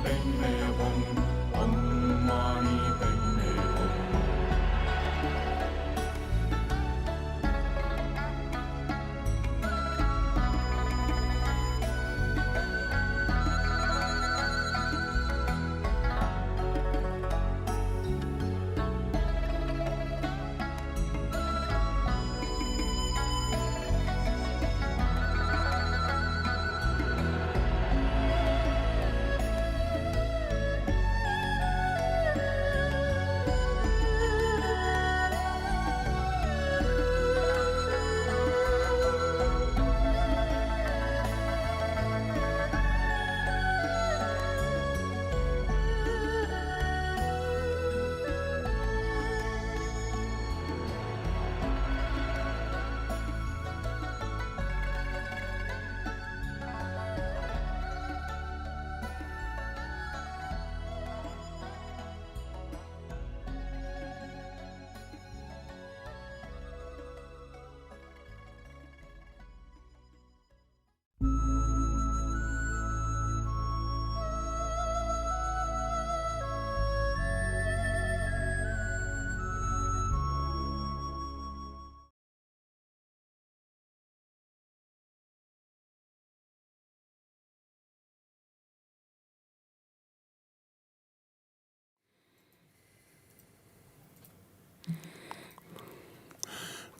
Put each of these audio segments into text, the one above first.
Padme Hum, Om Mani Padme Hum.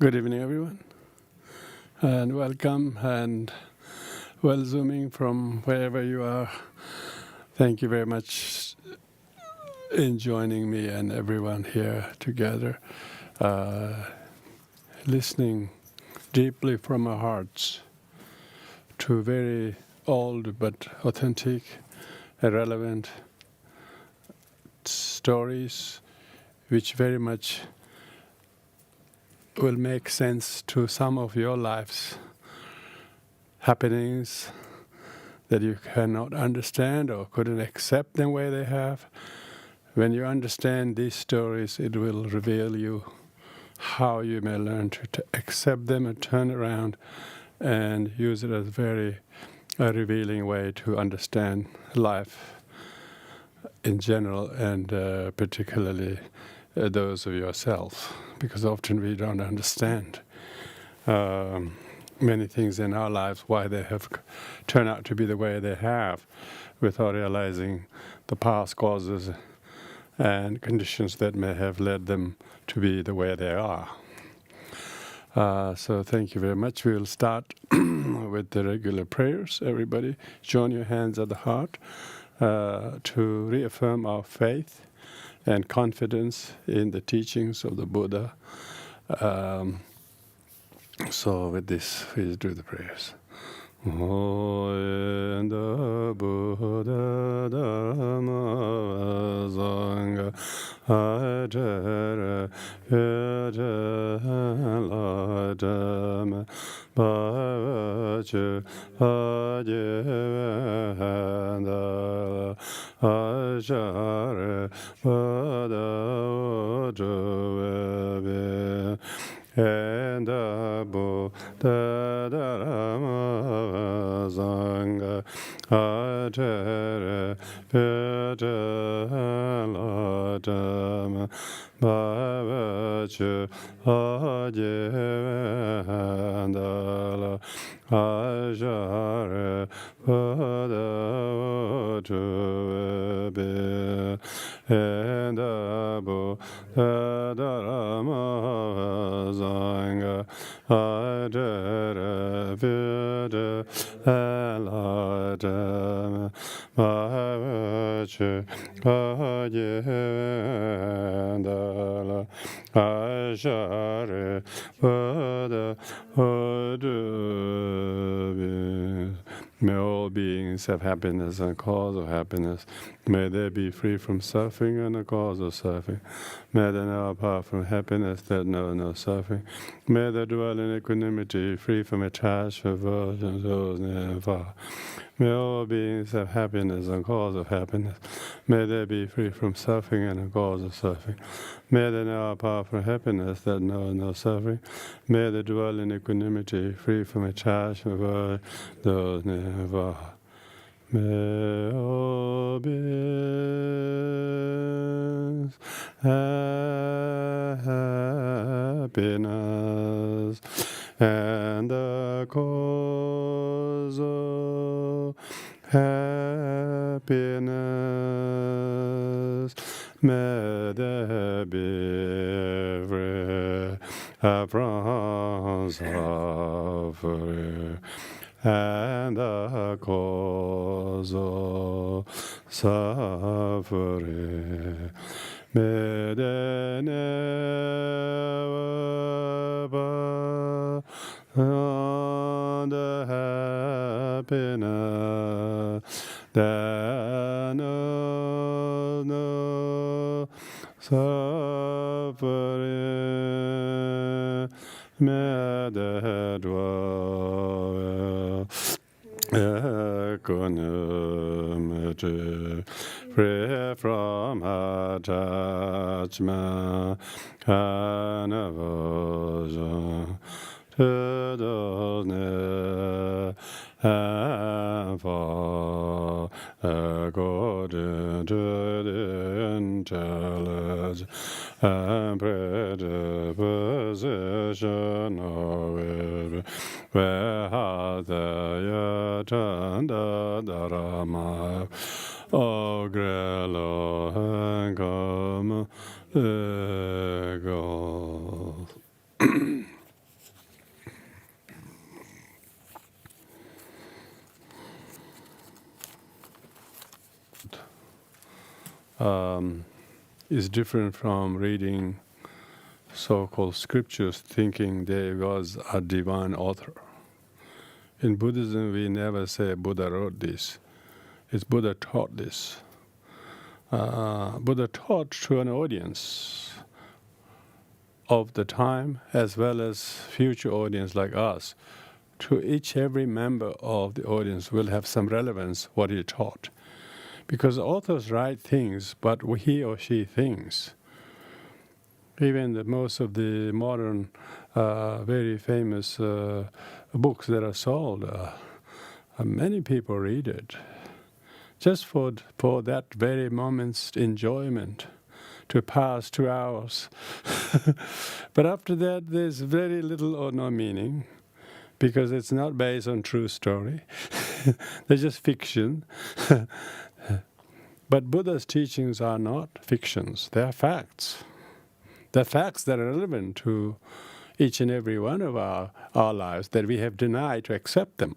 Good evening, everyone, and welcome and well zooming from wherever you are. Thank you very much in joining me and everyone here together, listening deeply from our hearts to very old but authentic and relevant stories which very much will make sense to some of your lives, happenings that you cannot understand or couldn't accept the way they have. When you understand these stories, it will reveal you how you may learn to accept them and turn around and use it as a very revealing way to understand life in general and particularly those of yourself, because often we don't understand many things in our lives, why they have turned out to be the way they have, without realizing the past causes and conditions that may have led them to be the way they are. So thank you very much. We'll start with the regular prayers. Everybody, join your hands at the heart to reaffirm our faith and confidence in the teachings of the Buddha. So with this, please do the prayers. In the Buddha Dhamma Sangha Ajara Vijala Dhamma Bhavachu Ajivandala Ajara Buddha Ujuvavi and the Buddha Dhamma Sangha Ajara Vijala Dhamma Bhavachu Ajivandala Ajara Buddha Ujuvavi and the Buddha Dhamma Sangha Ajara Vijala Dhamma Bhavachu Ajivandala Ajara Buddha Ujuvavi. May all beings have happiness and cause of happiness. May they be free from suffering and the cause of suffering. May they know apart from happiness that know no suffering. May they dwell in equanimity, free from attachment, aversion, those near and far. May all beings have happiness and cause of happiness. May they be free from suffering and the cause of suffering. May they know apart from happiness that know no suffering. May they dwell in equanimity, free from attachment, aversion, those near and far. May all beings happiness, and the cause of happiness. May there be free from suffering, and the cause of suffering. May they never find the happiness that knows no suffering. May they dwell equanimity, free from attachment and aversion to those near and far, according to the intelligence and predisposition of it, where hath the yatanda dharma, O great Lord, and come ego. Is different from reading so-called scriptures thinking there was a divine author. In Buddhism, we never say Buddha wrote this. It's Buddha taught this. Buddha taught to an audience of the time as well as future audience like us. To every member of the audience will have some relevance what he taught. Because authors write things, but he or she thinks. Even most of the modern, very famous books that are sold, many people read it. Just for that very moment's enjoyment, to pass 2 hours. But after that, there's very little or no meaning, because it's not based on true story. They're just fiction. But Buddha's teachings are not fictions, they are facts. They're facts that are relevant to each and every one of our lives, that we have denied to accept them.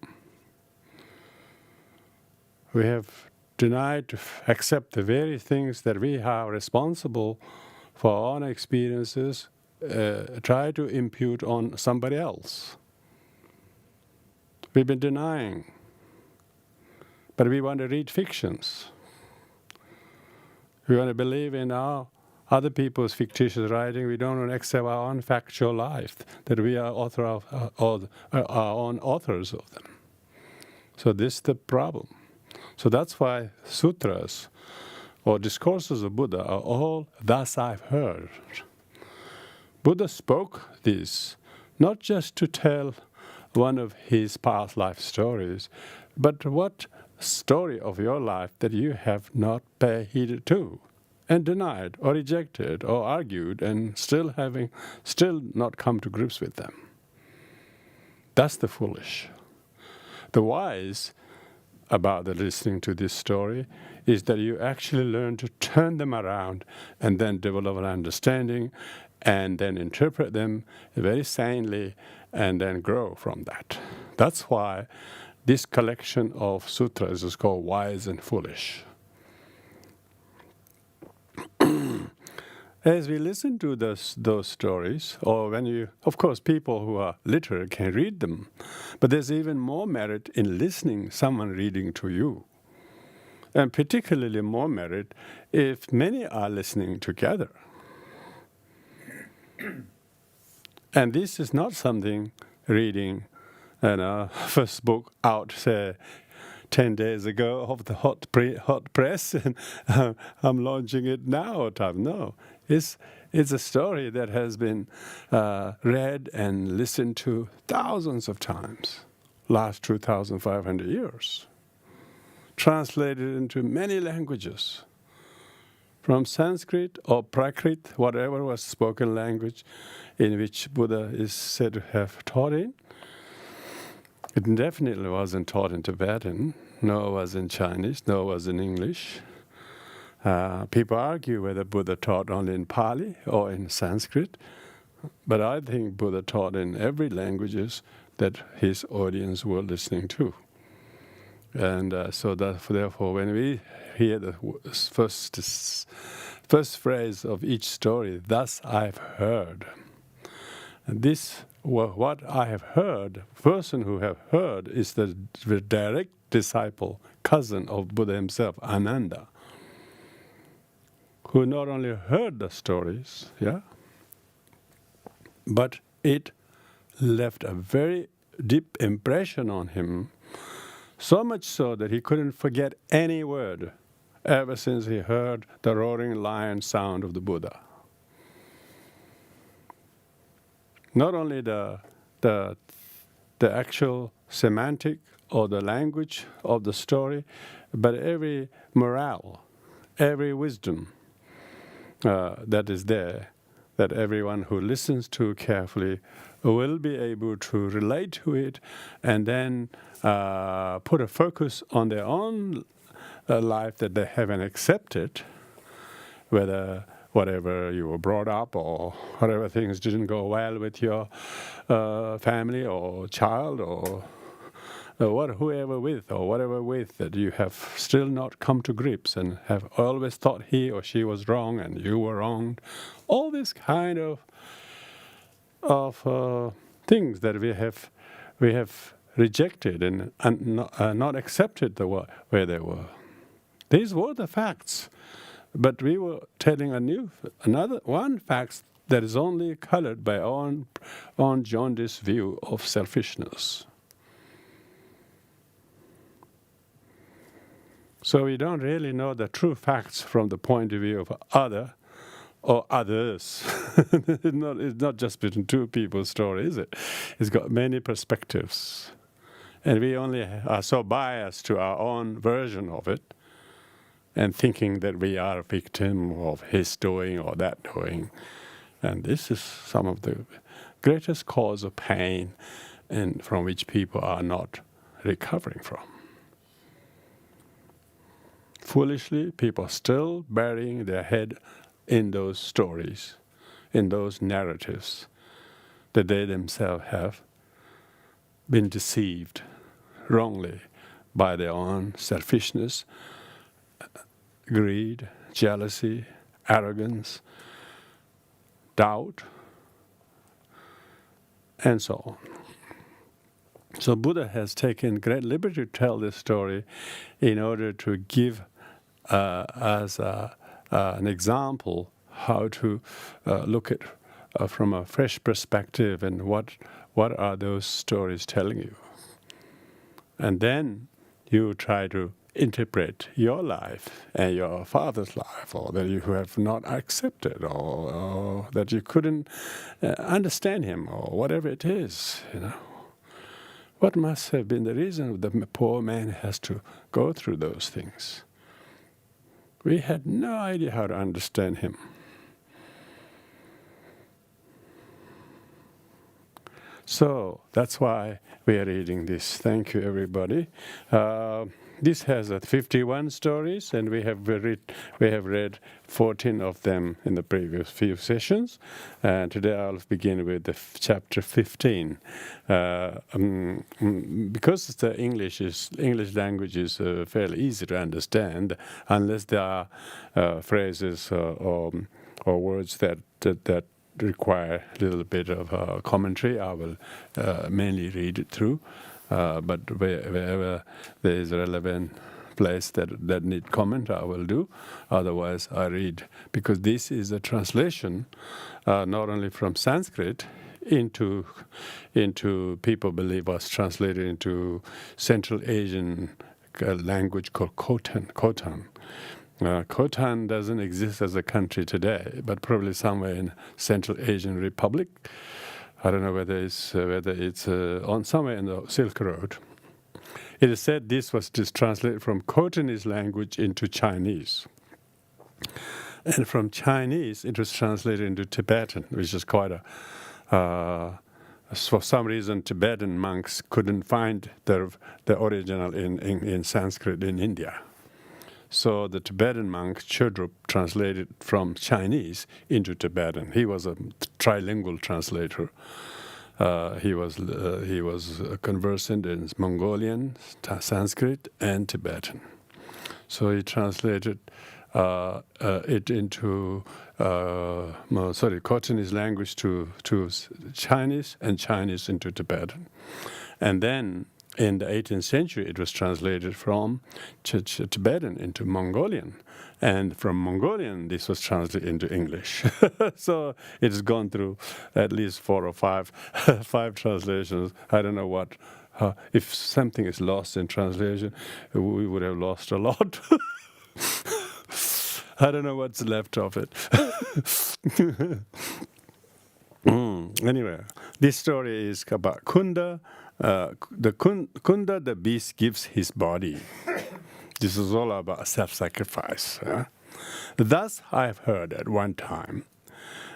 We have denied to accept the very things that we are responsible for our own experiences, try to impute on somebody else. We've been denying, but we want to read fictions. We want to believe in our other people's fictitious writing. We don't want to accept our own factual life, that we are author of, our own authors of them. So this is the problem. So that's why sutras or discourses of Buddha are all thus I've heard. Buddha spoke this not just to tell one of his past life stories, but what story of your life that you have not paid heed to, and denied or rejected or argued, and still not come to grips with them. That's the foolish. The wise about the listening to this story is that you actually learn to turn them around and then develop an understanding and then interpret them very sanely and then grow from that. That's why this collection of sutras is called Wise and Foolish. As we listen to those stories, or when you, of course, people who are literate can read them, but there's even more merit in listening, someone reading to you. And particularly more merit if many are listening together. And this is not something reading first book out, say, 10 days ago of the hot press, and I'm launching it now time. No, it's a story that has been read and listened to thousands of times, last 2,500 years, translated into many languages, from Sanskrit or Prakrit, whatever was spoken language in which Buddha is said to have taught in. It definitely wasn't taught in Tibetan, nor was in Chinese, nor was in English. People argue whether Buddha taught only in Pali or in Sanskrit, but I think Buddha taught in every languages that his audience were listening to. And so therefore, when we hear the first phrase of each story, "Thus I've heard," and this, what I have heard, person who have heard is the direct disciple, cousin of Buddha himself, Ananda, who not only heard the stories, but it left a very deep impression on him, so much so that he couldn't forget any word ever since he heard the roaring lion sound of the Buddha. Not only the actual semantic or the language of the story, but every morale, every wisdom that is there, that everyone who listens to carefully will be able to relate to it and then put a focus on their own life that they haven't accepted, whether whatever you were brought up or whatever things didn't go well with your family or child or whoever with or whatever with, that you have still not come to grips and have always thought he or she was wrong and you were wronged. All this kind of things that we have rejected and not accepted the way they were. These were the facts, but we were telling another one fact that is only colored by our own jaundiced view of selfishness. So we don't really know the true facts from the point of view of other or others. It's not just between two people's story, is it? It's got many perspectives. And we only are so biased to our own version of it and thinking that we are a victim of his doing or that doing. And this is some of the greatest cause of pain and from which people are not recovering from. Foolishly, people are still burying their head in those stories, in those narratives that they themselves have been deceived wrongly by their own selfishness, greed, jealousy, arrogance, doubt, and so on. So Buddha has taken great liberty to tell this story in order to give as an example how to look at from a fresh perspective and what are those stories telling you. And then you try to interpret your life and your father's life, or that you have not accepted, or that you couldn't understand him, or whatever it is, What must have been the reason the poor man has to go through those things? We had no idea how to understand him. So that's why we are reading this. Thank you, everybody. This has 51 stories, and we have read 14 of them in the previous few sessions. And today I'll begin with chapter 15. Because the English language is fairly easy to understand, unless there are phrases or words that require a little bit of commentary, I will mainly read it through. But wherever there is a relevant place that need comment, I will do. Otherwise, I read, because this is a translation not only from Sanskrit into people believe was translated into Central Asian language called Khotan. Khotan doesn't exist as a country today, but probably somewhere in Central Asian Republic. I don't know whether it's on somewhere in the Silk Road. It is said this was just translated from Khotanese language into Chinese. And from Chinese, it was translated into Tibetan, which is quite a... for some reason, Tibetan monks couldn't find the original in Sanskrit in India. So the Tibetan monk Choedak translated from Chinese into Tibetan. He was a trilingual translator. He was conversant in Mongolian, Sanskrit, and Tibetan. So he translated it into Khotanese language to Chinese, and Chinese into Tibetan. And then in the 18th century, it was translated from Tibetan into Mongolian. And from Mongolian, this was translated into English. So it has gone through at least 4 or 5 translations. I don't know what. If something is lost in translation, we would have lost a lot. I don't know what's left of it. Anyway, this story is about Kunda. Kunda, the beast, gives his body. This is all about self-sacrifice. Thus, I have heard at one time,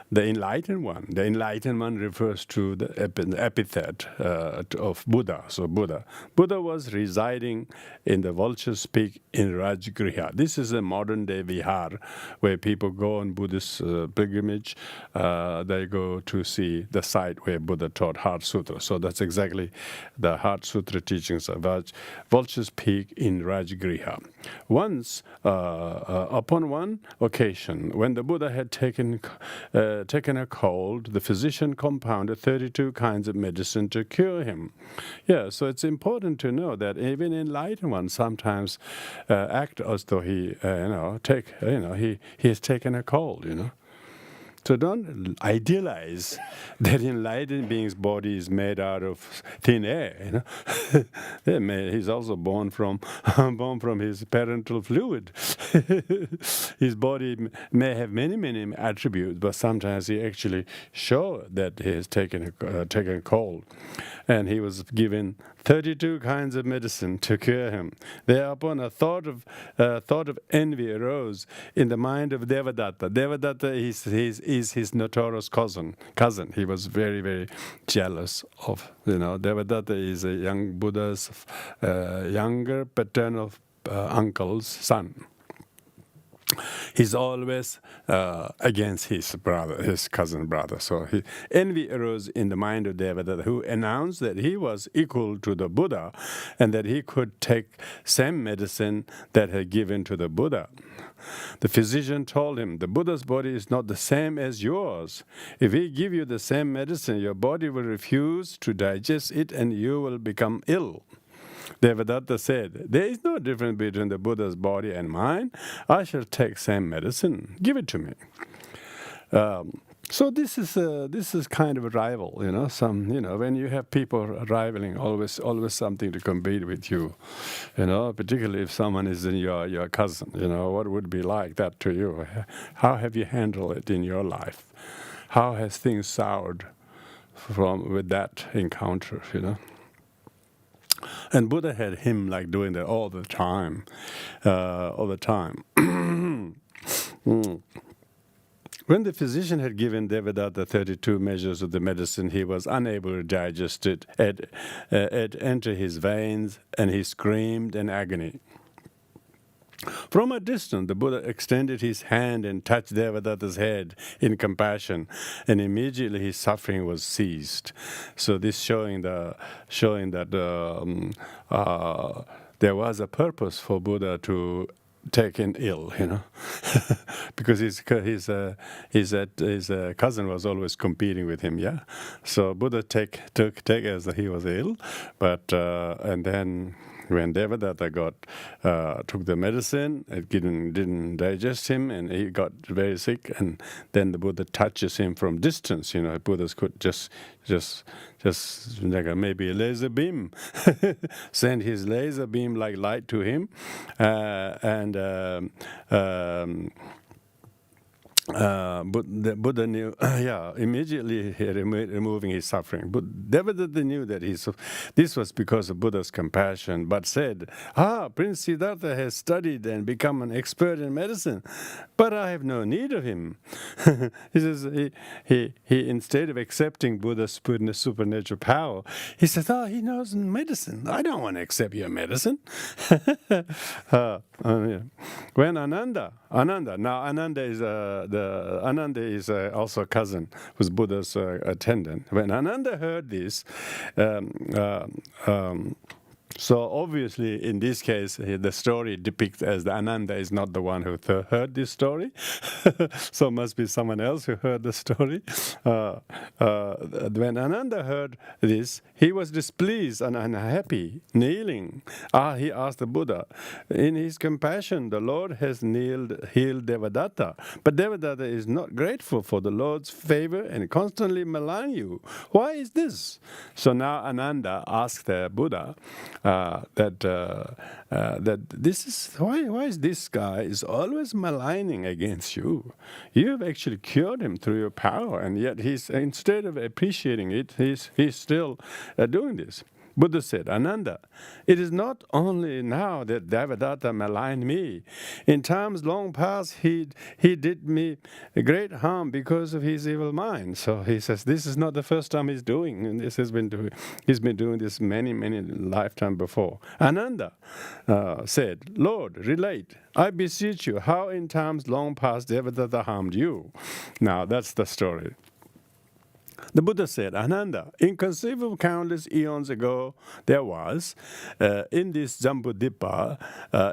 the enlightened one. The enlightened one refers to the epithet of Buddha. So Buddha was residing in the Vulture's Peak in Rajgriha. This is a modern-day vihar where people go on Buddhist pilgrimage. They go to see the site where Buddha taught Heart Sutra. So that's exactly the Heart Sutra teachings of Vulture's Peak in Rajgriha. Once, upon one occasion, when the Buddha had taken a cold, the physician compounded 32 kinds of medicine to cure him. Yeah, so it's important to know that even enlightened ones sometimes act as though he has taken a cold. So don't idealize that enlightened being's body is made out of thin air. He's also born from his parental fluid. His body may have many attributes, but sometimes he actually shows that he has taken a cold. And he was given 32 kinds of medicine to cure him. Thereupon a thought of envy arose in the mind of Devadatta. Devadatta is his notorious cousin. He was very jealous of, Devadatta is a young Buddha's younger paternal uncle's son. He's always against his cousin brother. So envy arose in the mind of Devadatta, who announced that he was equal to the Buddha and that he could take same medicine that had given to the Buddha. The physician told him, the Buddha's body is not the same as yours. If he give you the same medicine, your body will refuse to digest it and you will become ill. Devadatta said, there is no difference between the Buddha's body and mine. I shall take same medicine. Give it to me. So this is kind of a rival, when you have people rivaling, always something to compete with you, particularly if someone is in your cousin, what would be like that to you? How have you handled it in your life? How has things soured with that encounter, And Buddha had him doing that all the time. When the physician had given Devadatta 32 measures of the medicine, he was unable to digest it. It entered his veins, and he screamed in agony. From a distance, the Buddha extended his hand and touched Devadatta's head in compassion, and immediately his suffering was ceased. So this showing that there was a purpose for Buddha to take in ill, because his cousin was always competing with him. Yeah, so Buddha took as he was ill, but and then when Devadatta took the medicine, it didn't digest him, and he got very sick. And then the Buddha touches him from distance. Buddhas could just like maybe a laser beam, send his laser beam like light to him, and the Buddha knew, immediately he removing his suffering. But Devadatta knew that this was because of Buddha's compassion, but said, Prince Siddhartha has studied and become an expert in medicine, but I have no need of him. He says, he instead of accepting Buddha's supernatural power, he says, he knows medicine. I don't want to accept your medicine. When Ananda, now Ananda is also a cousin, who's Buddha's attendant. When Ananda heard this, so obviously, in this case, the story depicts as the Ananda is not the one who heard this story. So it must be someone else who heard the story. When Ananda heard this, he was displeased and unhappy, kneeling. He asked the Buddha, in his compassion, the Lord has healed Devadatta. But Devadatta is not grateful for the Lord's favor and constantly malign you. Why is this? So now Ananda asked the Buddha, that this is why is this guy is always maligning against you? You have actually cured him through your power, and yet he's, instead of appreciating it, he's still doing this. Buddha said, Ananda, it is not only now that Devadatta maligned me. In times long past, he did me great harm because of his evil mind. So he says, this is not the first time he's doing, and he's been doing this many lifetimes before. Ananda said, Lord, relate. I beseech you, how in times long past Devadatta harmed you? Now that's the story. The Buddha said, Ananda, inconceivable countless eons ago, there was, in this Jambudvipa,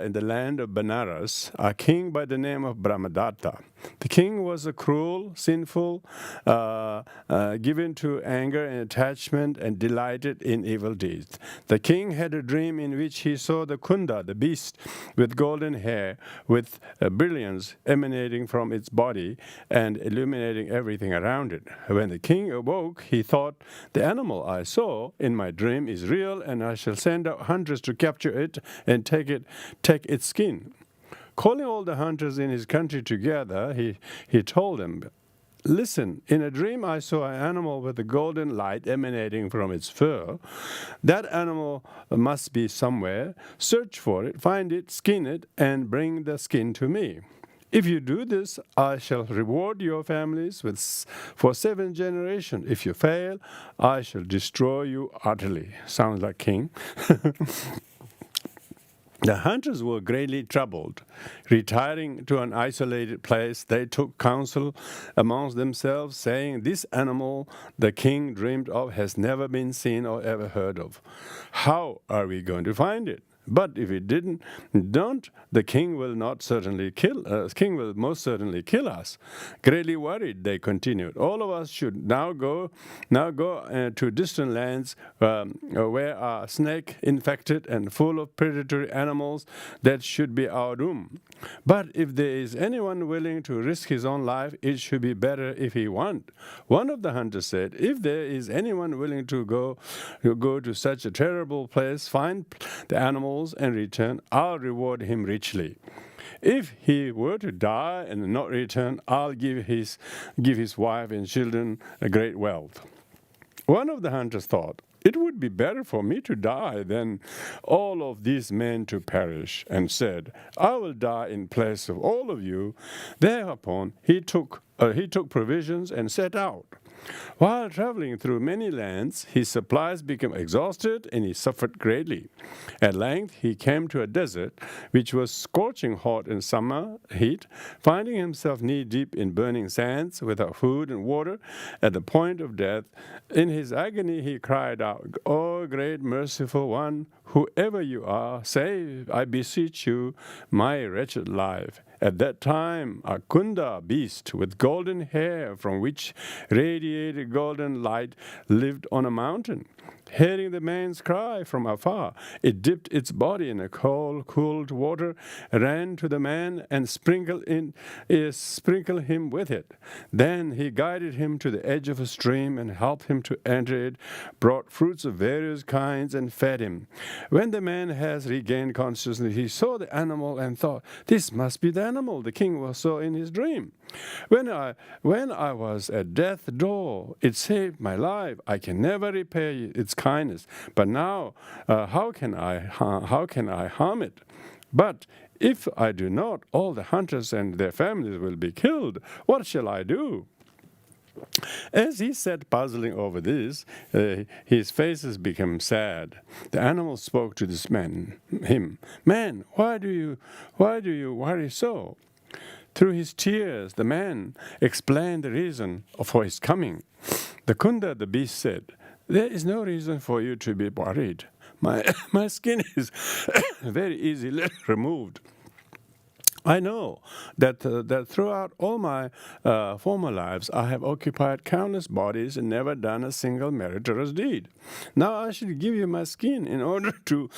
in the land of Benares, a king by the name of Brahmadatta. The king was a cruel, sinful, given to anger and attachment, and delighted in evil deeds. The king had a dream in which he saw the Kunda, the beast, with golden hair, with brilliance emanating from its body and illuminating everything around it. When the king awoke, he thought, the animal I saw in my dream is real, and I shall send out hunters to capture it and take its skin. Calling all the hunters in his country together, he told them, listen, in a dream I saw an animal with a golden light emanating from its fur. That animal must be somewhere. Search for it, find it, skin it, and bring the skin to me. If you do this, I shall reward your families for 7 generations. If you fail, I shall destroy you utterly. Sounds like king. The hunters were greatly troubled. Retiring to an isolated place, they took counsel amongst themselves, saying, this animal the king dreamed of has never been seen or ever heard of. How are we going to find it? But if we don't, the king will most certainly kill us. Greatly worried, they continued. All of us should now go to distant lands where are snake infected and full of predatory animals. That should be our doom. But if there is anyone willing to risk his own life, it should be better if he want. One of the hunters said, if there is anyone willing to go to such a terrible place, find the animals and return, I'll reward him richly. If he were to die and not return, I'll give his wife and children a great wealth. One of the hunters thought, it would be better for me to die than all of these men to perish, and said, I will die in place of all of you. Thereupon he took provisions and set out. While traveling through many lands, his supplies became exhausted and he suffered greatly. At length, he came to a desert which was scorching hot in summer heat. Finding himself knee-deep in burning sands without food and water at the point of death, in his agony he cried out, O great merciful one, whoever you are, save, I beseech you, my wretched life. At that time, a Kunda beast with golden hair from which radiated golden light lived on a mountain. Hearing the man's cry from afar, it dipped its body in a cooled water, ran to the man, and sprinkled him with it. Then he guided him to the edge of a stream and helped him to enter it, brought fruits of various kinds, and fed him. When the man has regained consciousness, he saw the animal and thought, "This must be the animal the king saw in his dream. When I was at death's door, it saved my life. I can never repay its kindness. But now, how can I harm it? But if I do not, all the hunters and their families will be killed. What shall I do?" As he sat puzzling over this, his face has become sad. The animal spoke to this man, "Man, why do you worry so?" Through his tears, the man explained the reason for his coming. The Kunda, the beast, said, "There is no reason for you to be worried. My skin is very easily removed. I know that throughout all my former lives, I have occupied countless bodies and never done a single meritorious deed. Now I should give you my skin in order to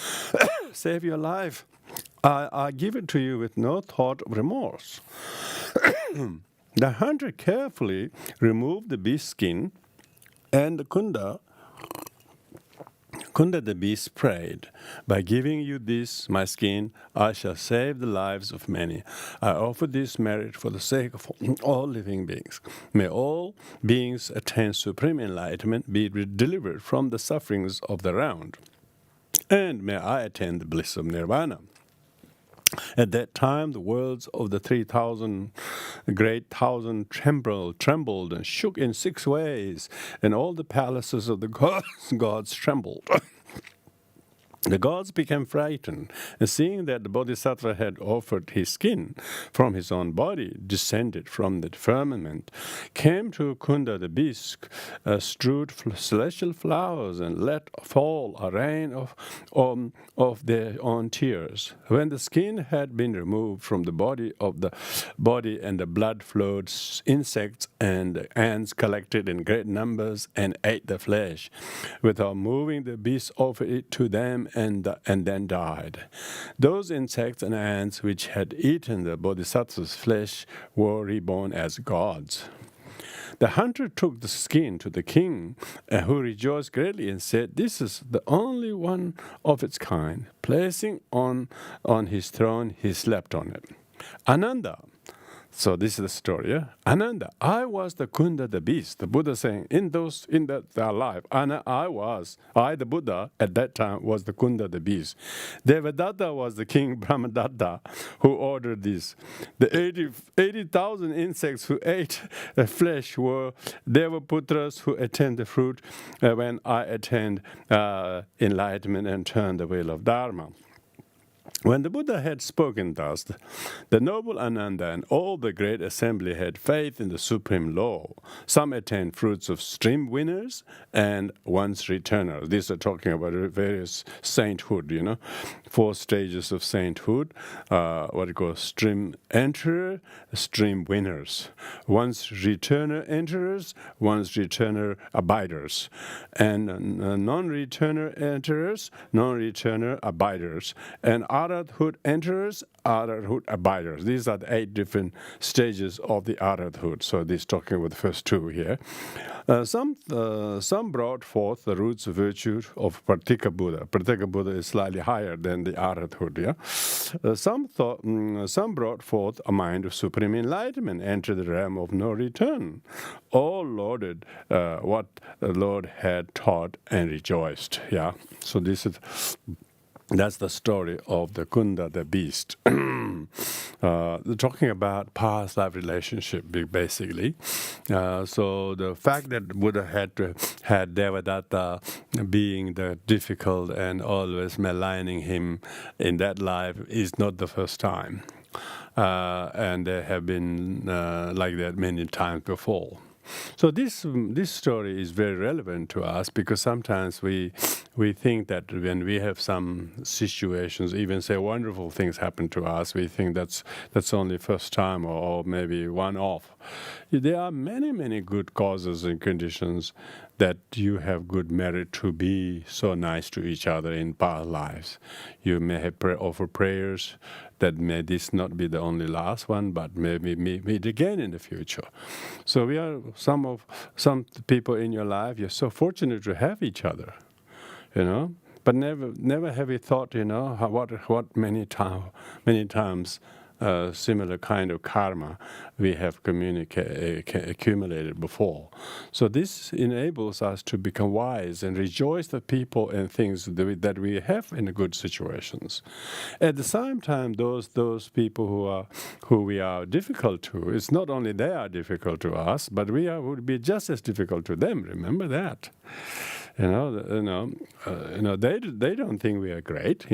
save your life. I give it to you with no thought of remorse." The hunter carefully removed the beast's skin, and the Kunda the beast prayed, "By giving you this, my skin, I shall save the lives of many. I offer this merit for the sake of all living beings. May all beings attain supreme enlightenment, be delivered from the sufferings of the round, and may I attain the bliss of nirvana." At that time, the worlds of the 3,000 great thousand trembled and shook in 6 ways, and all the palaces of the gods trembled. The gods became frightened, and seeing that the Bodhisattva had offered his skin from his own body, descended from the firmament, came to Kunda the beast, strewed celestial flowers, and let fall a rain of their own tears. When the skin had been removed from the body and the blood flowed, insects and ants collected in great numbers and ate the flesh. Without moving, the beast offered it to them and then died. Those insects and ants which had eaten the Bodhisattva's flesh were reborn as gods. The hunter took the skin to the king, who rejoiced greatly and said, "This is the only one of its kind." Placing on his throne, he slept on it. Ananda. So this is the story, yeah? Ananda, I was the Kunda the beast. The Buddha saying, in that life, I the Buddha at that time was the Kunda the beast. Devadatta was the king Brahmadatta who ordered this. The 80,000 insects who ate the flesh were Devaputras who attained the fruit when I attained enlightenment and turned the wheel of Dharma. When the Buddha had spoken thus, the noble Ananda and all the great assembly had faith in the supreme law. Some attained fruits of stream winners and once returners. These are talking about various sainthood, 4 stages of sainthood. What you call stream enterer, stream winners. Once returner enterers, once returner abiders. And non-returner enterers, non-returner abiders. And Arhathood enterers, Arhathood abiders. These are the 8 different stages of the Arhathood. So this is talking about the first 2 here. Some brought forth the roots of virtue of Pratika Buddha. Pratika Buddha is slightly higher than the Arhathood. Yeah? Some brought forth a mind of supreme enlightenment, entered the realm of no return. All lauded what the Lord had taught and rejoiced. Yeah. So that's the story of the Kunda, the beast. They're talking about past life relationship, basically. So the fact that Buddha had Devadatta being the difficult and always maligning him in that life is not the first time. And there have been like that many times before. So this story is very relevant to us because sometimes we we think that when we have some situations, even say wonderful things happen to us, we think that's only first time or maybe one-off. There are many, many good causes and conditions that you have good merit to be so nice to each other in past lives. You may have offer prayers that may this not be the only last one, but maybe meet again in the future. So we are some people in your life. You're so fortunate to have each other, But never have you thought, what many times. Similar kind of karma we have accumulated before. So this enables us to become wise and rejoice the people and things that we have in good situations. At the same time, those people who we are difficult to, it's not only they are difficult to us, but would be just as difficult to them. Remember that. They don't think we are great,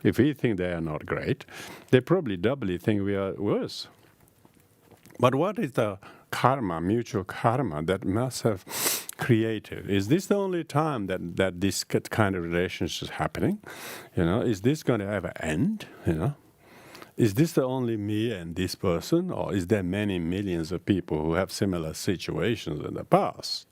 If we think they are not great, they probably doubly think we are worse. But what is the karma, mutual karma, that must have created? Is this the only time that this kind of relationship is happening? Is this going to ever end? Is this the only me and this person, or is there many millions of people who have similar situations in the past?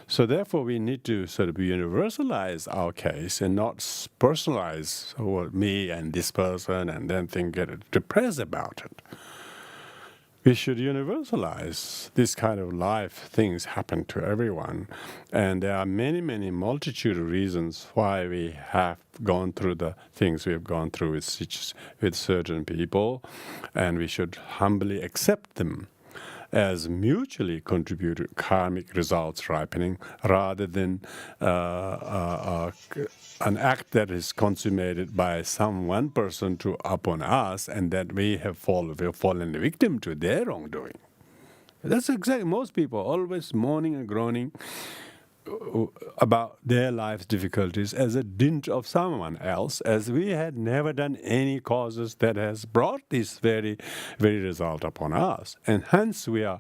So therefore, we need to sort of universalize our case and not personalize me and this person and then get depressed about it. We should universalize this kind of life. Things happen to everyone. And there are many, many multitude of reasons why we have gone through the things we have gone through with certain people. And we should humbly accept them as mutually contributed karmic results ripening, rather than an act that is consummated by one person upon us, and that we have fallen victim to their wrongdoing. That's exactly, most people always moaning and groaning about their life's difficulties as a dint of someone else, as we had never done any causes that has brought this very, very result upon us. And hence we are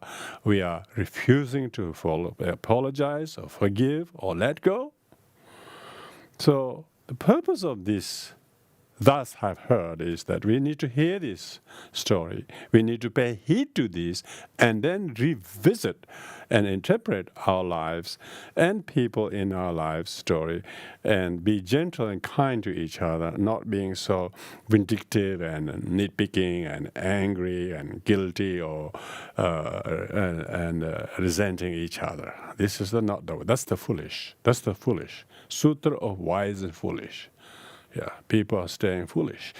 refusing to apologize or forgive or let go. So the purpose of this, thus I've heard, is that we need to hear this story. We need to pay heed to this and then revisit and interpret our lives and people in our lives' story, and be gentle and kind to each other, not being so vindictive and nitpicking and angry and guilty or resenting each other. This is that's the foolish. That's the foolish. Sutra of wise and foolish. Yeah, people are staying foolish.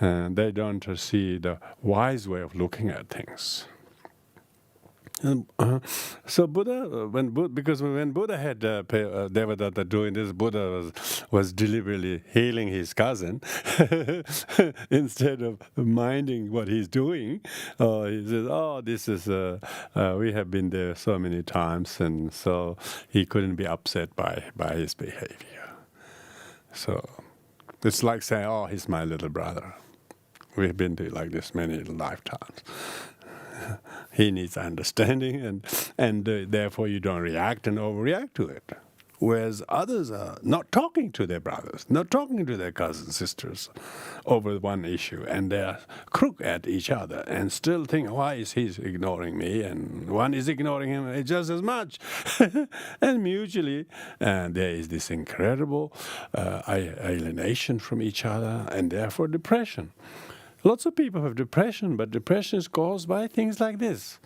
And they don't see the wise way of looking at things. So Buddha, because when Buddha had Devadatta doing this, Buddha was deliberately healing his cousin instead of minding what he's doing. He says, this is we have been there so many times, and so he couldn't be upset by his behavior. So it's like saying, he's my little brother. We've been through like this many lifetimes. He needs understanding, and therefore you don't react and overreact to it. Whereas others are not talking to their brothers, not talking to their cousins, sisters over one issue, and they're crook at each other and still think, why is he ignoring me? And one is ignoring him just as much. And mutually, there is this incredible alienation from each other, and therefore depression. Lots of people have depression, but depression is caused by things like this,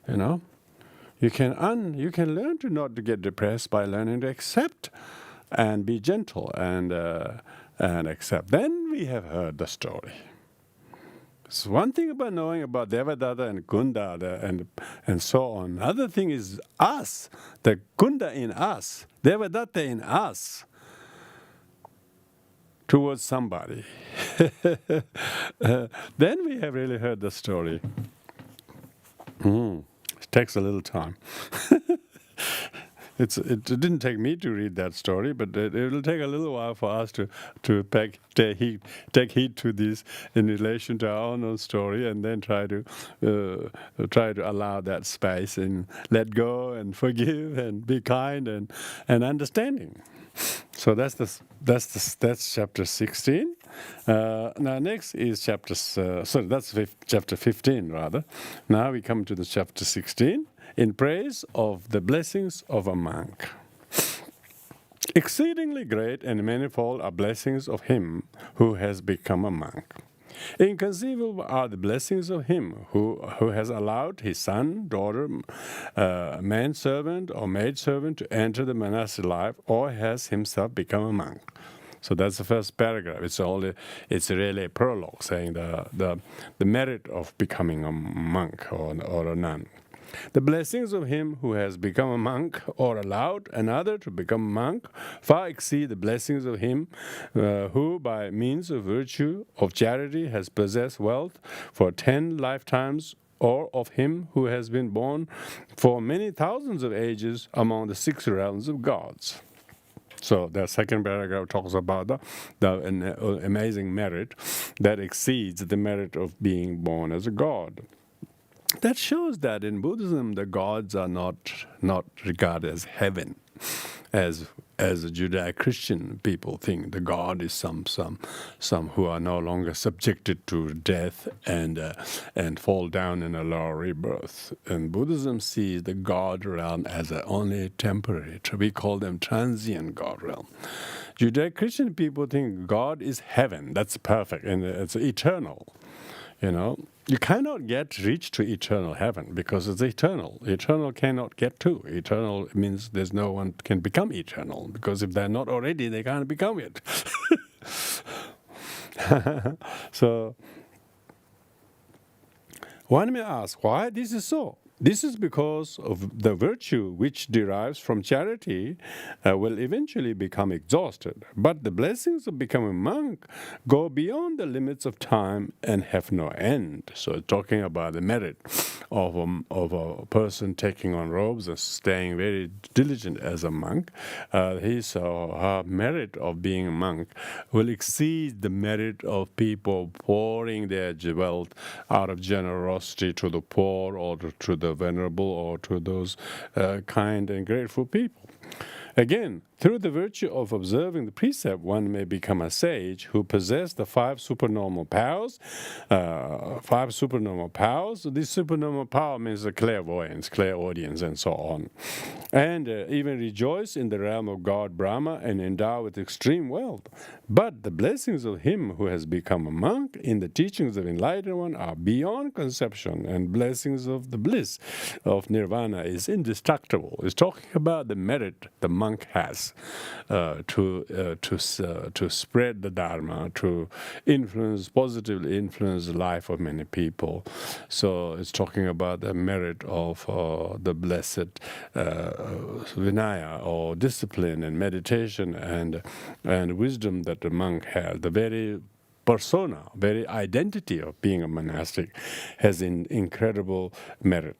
You can learn to not to get depressed by learning to accept and be gentle and accept. Then we have heard the story. It's one thing about knowing about Devadatta and Kunda and so on. Another thing is us, the Kunda in us, Devadatta in us, towards somebody. Then we have really heard the story. It takes a little time. it didn't take me to read that story, but it will take a little while for us to take heed to this in relation to our own story, and then try to allow that space and let go and forgive and be kind and understanding. So that's chapter 16. Now next is chapter chapter 15 rather. Now we come to the chapter 16 in praise of the blessings of a monk. Exceedingly great and manifold are blessings of him who has become a monk. Inconceivable are the blessings of him who has allowed his son, daughter, manservant or maidservant to enter the monastic life, or has himself become a monk. So that's the first paragraph. It's really a prologue saying the merit of becoming a monk or a nun. The blessings of him who has become a monk or allowed another to become a monk far exceed the blessings of him who, by means of virtue of charity, has possessed wealth for 10 lifetimes, or of him who has been born for many thousands of ages among the 6 realms of gods. So the second paragraph talks about the amazing merit that exceeds the merit of being born as a god. That shows that in Buddhism the gods are not regarded as heaven, as the Judeo-Christian people think the god is some who are no longer subjected to death and fall down in a lower rebirth. And Buddhism sees the god realm as only temporary. We call them transient god realm. Judeo-Christian people think God is heaven. That's perfect and it's eternal. You cannot reach to eternal heaven because it's eternal. Eternal cannot get to. Eternal means there's no one can become eternal, because if they're not already, they can't become it. So one may ask why this is so. This is because of the virtue which derives from charity will eventually become exhausted. But the blessings of becoming a monk go beyond the limits of time and have no end. So talking about the merit of a person taking on robes and staying very diligent as a monk, his or her merit of being a monk will exceed the merit of people pouring their wealth out of generosity to the poor or to the venerable or to those kind and grateful people. Again, through the virtue of observing the precept, one may become a sage who possesses the 5 supernormal powers. 5 supernormal powers. This supernormal power means the clairvoyance, clairaudience, and so on. And even rejoice in the realm of God Brahma and endow with extreme wealth. But the blessings of him who has become a monk in the teachings of Enlightened One are beyond conception, and blessings of the bliss of Nirvana is indestructible. It's talking about the merit the monk has to spread the Dharma, to positively influence the life of many people. So it's talking about the merit of the blessed Vinaya, or discipline and meditation and wisdom that the monk has. The very persona, very identity of being a monastic has incredible merit.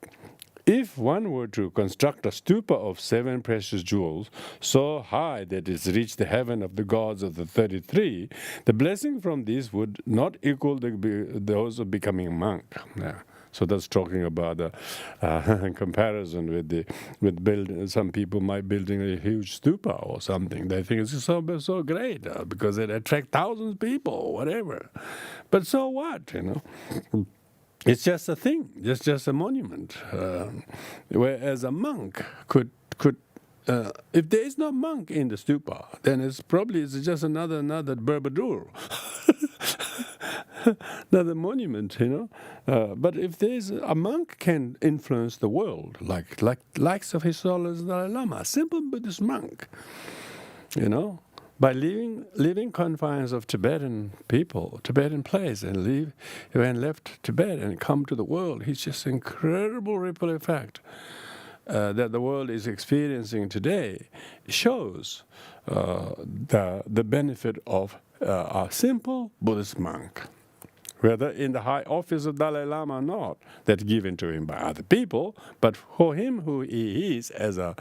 If one were to construct a stupa of 7 precious jewels so high that it reached the heaven of the gods of the 33, the blessing from these would not equal those of becoming a monk. Yeah. So that's talking about in comparison with building. Some people might building a huge stupa or something. They think it's so great because it attracts thousands of people or whatever. But so what, It's just a thing. It's just a monument. Whereas a monk could if there is no monk in the stupa, then it's just another Borobudur. Another monument, But if there is a monk can influence the world, likes of His Holiness Dalai Lama, a simple Buddhist monk, by leaving confines of Tibetan people, Tibetan place, and left Tibet and come to the world. He's just an incredible ripple effect that the world is experiencing today. Shows the benefit of a simple Buddhist monk. whether in the high office of Dalai Lama or not, that's given to him by other people, but for him who he is as a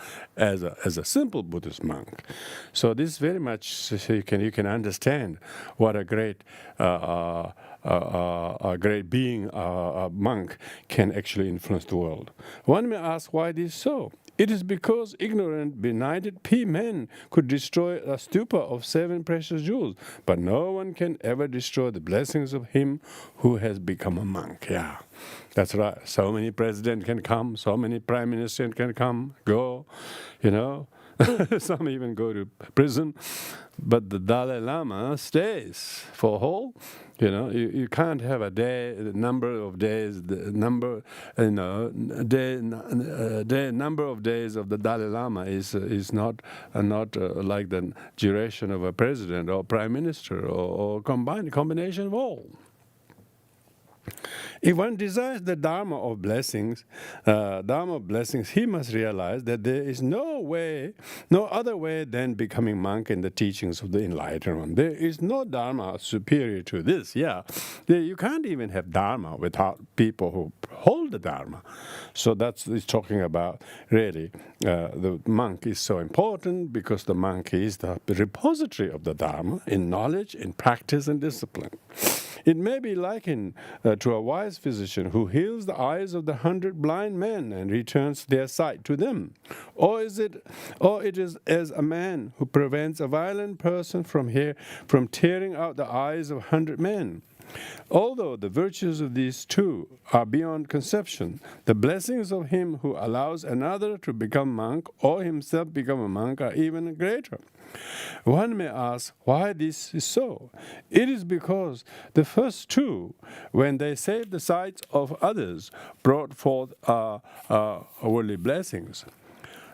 simple Buddhist monk. So this is very much, so you can understand what a great being, a monk, can actually influence the world. One may ask why this is so. It is because ignorant, benighted men could destroy a stupa of 7 precious jewels, but no one can ever destroy the blessings of him who has become a monk. Yeah, that's right. So many presidents can come, so many prime ministers can come, go, Some even go to prison, but the Dalai Lama stays for whole. You can't have a day, the number of days, number of days of the Dalai Lama is not like the duration of a president or prime minister or combination of all. If one desires the Dharma of blessings, he must realize that there is no other way than becoming monk in the teachings of the Enlightened One. There is no Dharma superior to this. You can't even have Dharma without people who hold the Dharma. So it's talking about really the monk is so important because the monk is the repository of the Dharma in knowledge, in practice, and discipline. It may be likened to a wise physician who heals the eyes of the 100 blind men and returns their sight to them. Or it is as a man who prevents a violent person from tearing out the eyes of 100 men. Although the virtues of these two are beyond conception, the blessings of him who allows another to become monk or himself become a monk are even greater. One may ask why this is so. It is because the first two, when they saved the sights of others, brought forth worldly blessings.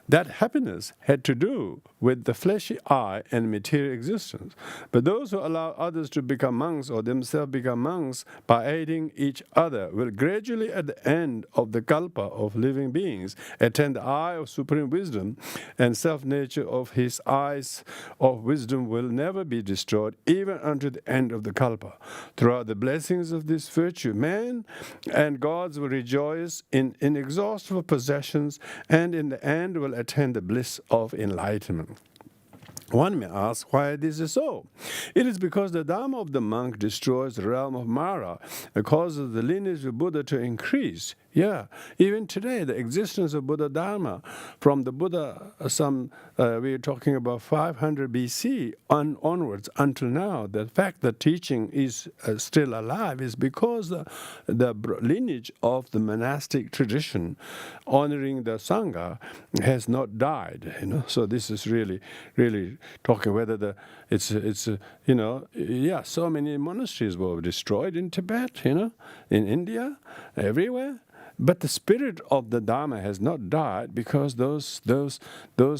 That happiness had to do with the fleshy eye and material existence. But those who allow others to become monks or themselves become monks by aiding each other will gradually, at the end of the kalpa of living beings, attain the eye of supreme wisdom, and self-nature of his eyes of wisdom will never be destroyed, even unto the end of the kalpa. Throughout the blessings of this virtue, man and gods will rejoice in inexhaustible possessions, and in the end will attain the bliss of enlightenment. One may ask why this is so. It is because the Dharma of the monk destroys the realm of Mara and causes the lineage of Buddha to increase. Even today, the existence of Buddha Dharma from the Buddha, we're talking about 500 BC onwards until now, the fact that teaching is still alive is because the lineage of the monastic tradition honoring the Sangha has not died. So this is really talking whether so many monasteries were destroyed in Tibet, in India, everywhere. But the spirit of the Dharma has not died because those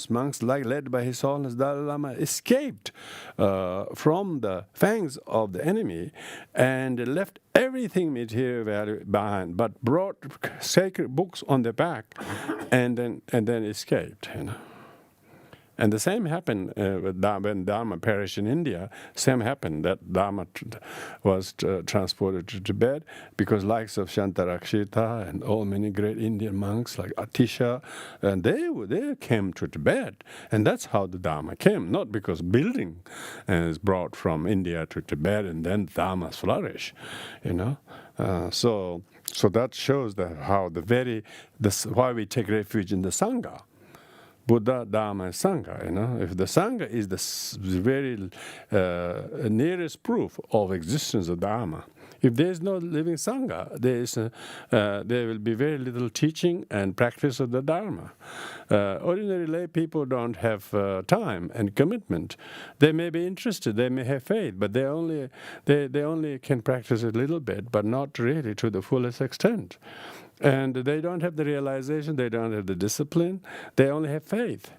monks, led by His Holiness Dalai Lama, escaped from the fangs of the enemy and left everything material value behind, but brought sacred books on their back and then escaped. And the same happened when Dharma perished in India. Same happened, that Dharma was transported to Tibet because likes of Shantarakshita and all many great Indian monks like Atisha, and they came to Tibet. And that's how the Dharma came, not because building is brought from India to Tibet and then Dharmas flourish, So that shows why we take refuge in the Sangha. Buddha, Dharma, and Sangha. If the Sangha is the very nearest proof of existence of Dharma. If there is no living Sangha, there will be very little teaching and practice of the Dharma. Ordinary lay people don't have time and commitment. They may be interested, they may have faith, but they only can practice a little bit, but not really to the fullest extent. And they don't have the realization, they don't have the discipline, they only have faith.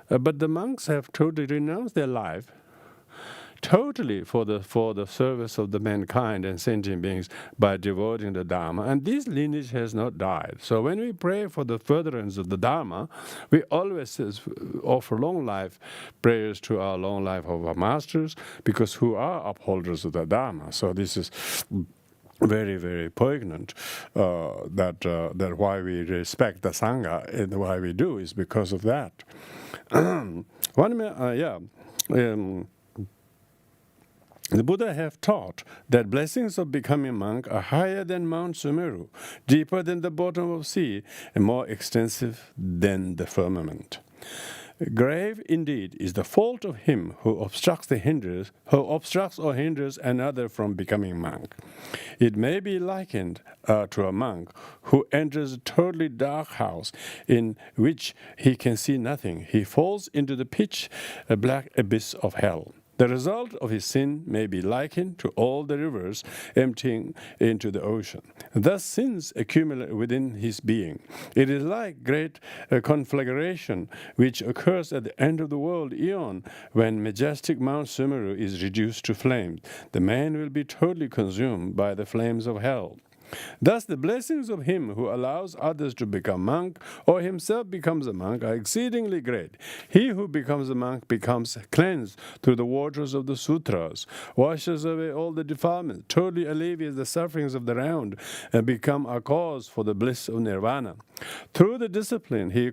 But the monks have totally renounced their life, totally for the service of the mankind and sentient beings by devoting the Dharma. And this lineage has not died. So when we pray for the furtherance of the Dharma, we always offer long life prayers to our long life of our masters, because who are upholders of the Dharma. So this is very, very poignant. That why we respect the Sangha and why we do is because of that. The Buddha have taught that blessings of becoming monk are higher than Mount Sumeru, deeper than the bottom of sea, and more extensive than the firmament. Grave indeed is the fault of him who obstructs or hinders another from becoming monk. It may be likened to a monk who enters a totally dark house in which he can see nothing. He falls into the pitch black abyss of hell. The result of his sin may be likened to all the rivers emptying into the ocean. Thus sins accumulate within his being. It is like great conflagration which occurs at the end of the world eon when majestic Mount Sumeru is reduced to flames. The man will be totally consumed by the flames of hell. Thus the blessings of him who allows others to become monk or himself becomes a monk are exceedingly great. He who becomes a monk becomes cleansed through the waters of the sutras, washes away all the defilements, totally alleviates the sufferings of the round, and become a cause for the bliss of nirvana. Through the discipline he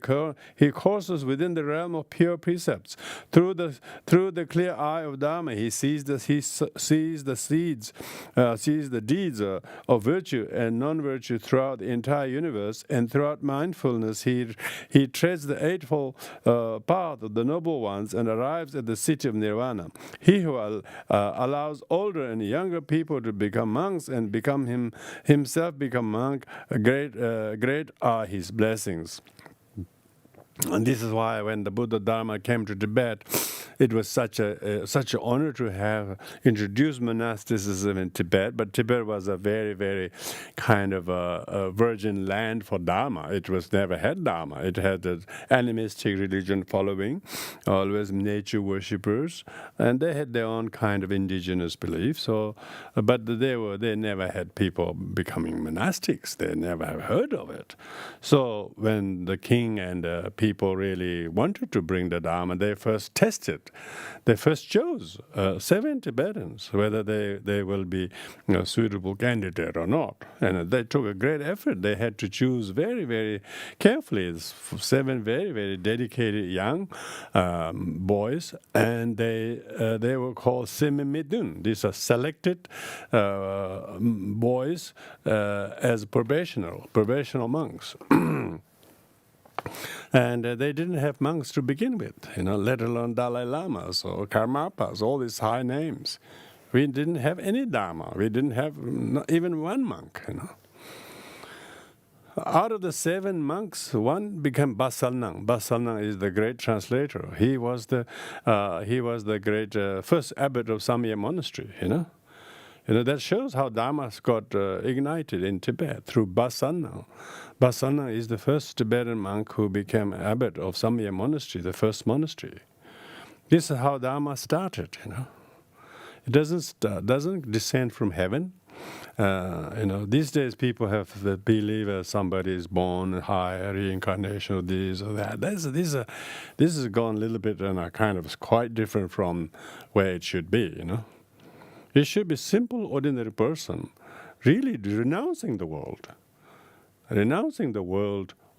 courses within the realm of pure precepts. Through the clear eye of Dharma he sees the deeds of virtue and non-virtue throughout the entire universe, and throughout mindfulness he treads the eightfold path of the noble ones and arrives at the city of nirvana. He who allows older and younger people to become monks and himself become monk, great are his blessings. And this is why when the Buddha Dharma came to Tibet, it was such an honor to have introduced monasticism in Tibet. But Tibet was a very, very kind of a virgin land for Dharma. It was never had Dharma. It had an animistic religion following, always nature worshippers, and they had their own kind of indigenous belief. So, but they never had people becoming monastics. They never have heard of it. So when the king and people really wanted to bring the Dharma, they first tested. They first chose 7 Tibetans, whether they will be a suitable candidate or not. And they took a great effort. They had to choose very, very carefully. 7 very, very dedicated young boys, and they were called Simimidun. These are selected boys as probational monks. And they didn't have monks to begin with, let alone Dalai Lamas or Karmapas, all these high names. We didn't have any Dharma. We didn't have even one monk, Out of the 7 monks, one became Basalnang. Basalnang is the great translator. He was the great first abbot of Samye Monastery, that shows how Dharma got ignited in Tibet through Basalnang. Basalnang is the first Tibetan monk who became abbot of Samye Monastery, the first monastery. This is how Dharma started, It doesn't descend from heaven. These days people have the belief somebody is born high, reincarnation of this or that. This has gone a little bit and kind of quite different from where it should be, It should be simple, ordinary person, really renouncing the world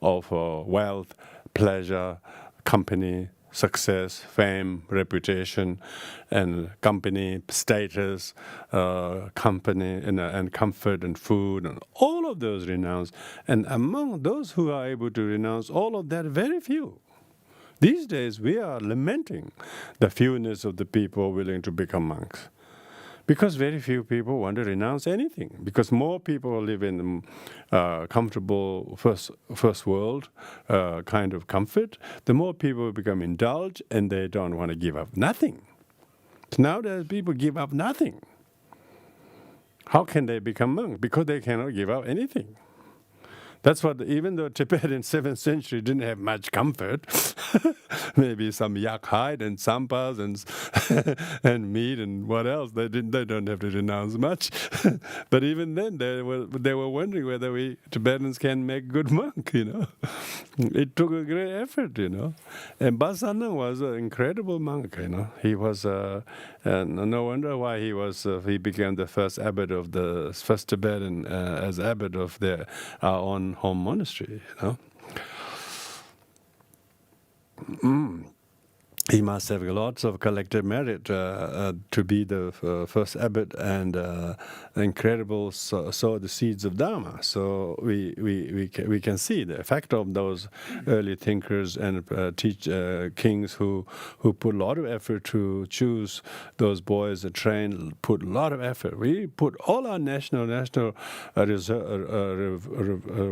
of wealth, pleasure, company, success, fame, reputation, and company, status, company, and comfort and food, and all of those renounce. And among those who are able to renounce all of that, very few. These days, we are lamenting the fewness of the people willing to become monks. Because very few people want to renounce anything. Because more people live in comfortable first world kind of comfort, the more people become indulged and they don't want to give up nothing. So nowadays people give up nothing. How can they become monks? Because they cannot give up anything. That's what, even though Tibet in 7th century didn't have much comfort, maybe some yak hide and sampas and meat and what else, they don't have to renounce much. But even then, they were wondering whether we Tibetans can make good monk, It took a great effort, And Basanang was an incredible monk, He was, and no wonder why he became the first abbot of the first Tibetan as abbot of our own home monastery, He must have lots of collective merit to be the first abbot and incredible sow the seeds of Dharma. So we can see the effect of those early thinkers and kings who put a lot of effort to choose those boys and train, put a lot of effort. We put all our national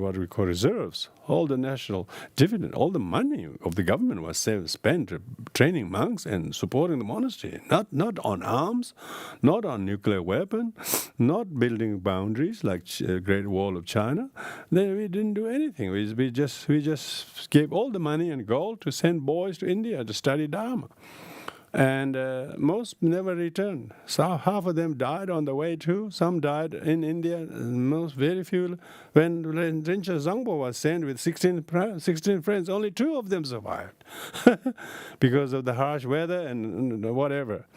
what we call reserves, all the national dividend, all the money of the government was spent training monks and supporting the monastery, not on arms, not on nuclear weapon, not building boundaries like Great Wall of China. Then we didn't do anything. We just gave all the money and gold to send boys to India to study Dharma. And most never returned. So half of them died on the way too. Some died in India. Most very few. When Rinpoche Zangpo was sent with 16 friends, only 2 of them survived because of the harsh weather and whatever.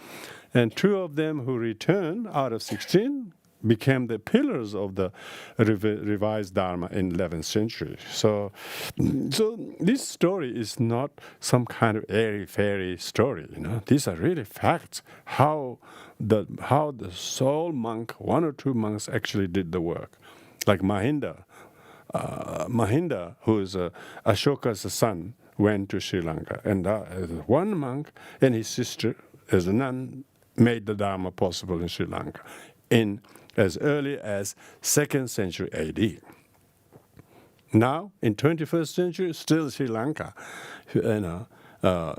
And 2 of them who returned out of 16 became the pillars of the revised Dharma in 11th century. So this story is not some kind of airy-fairy story. These are really facts. How the sole monk, 1 or 2 monks, actually did the work. Like Mahinda, who is Ashoka's son, went to Sri Lanka, and one monk and his sister, as a nun, made the Dharma possible in Sri Lanka in as early as 2nd century AD. Now, in 21st century, still Sri Lanka,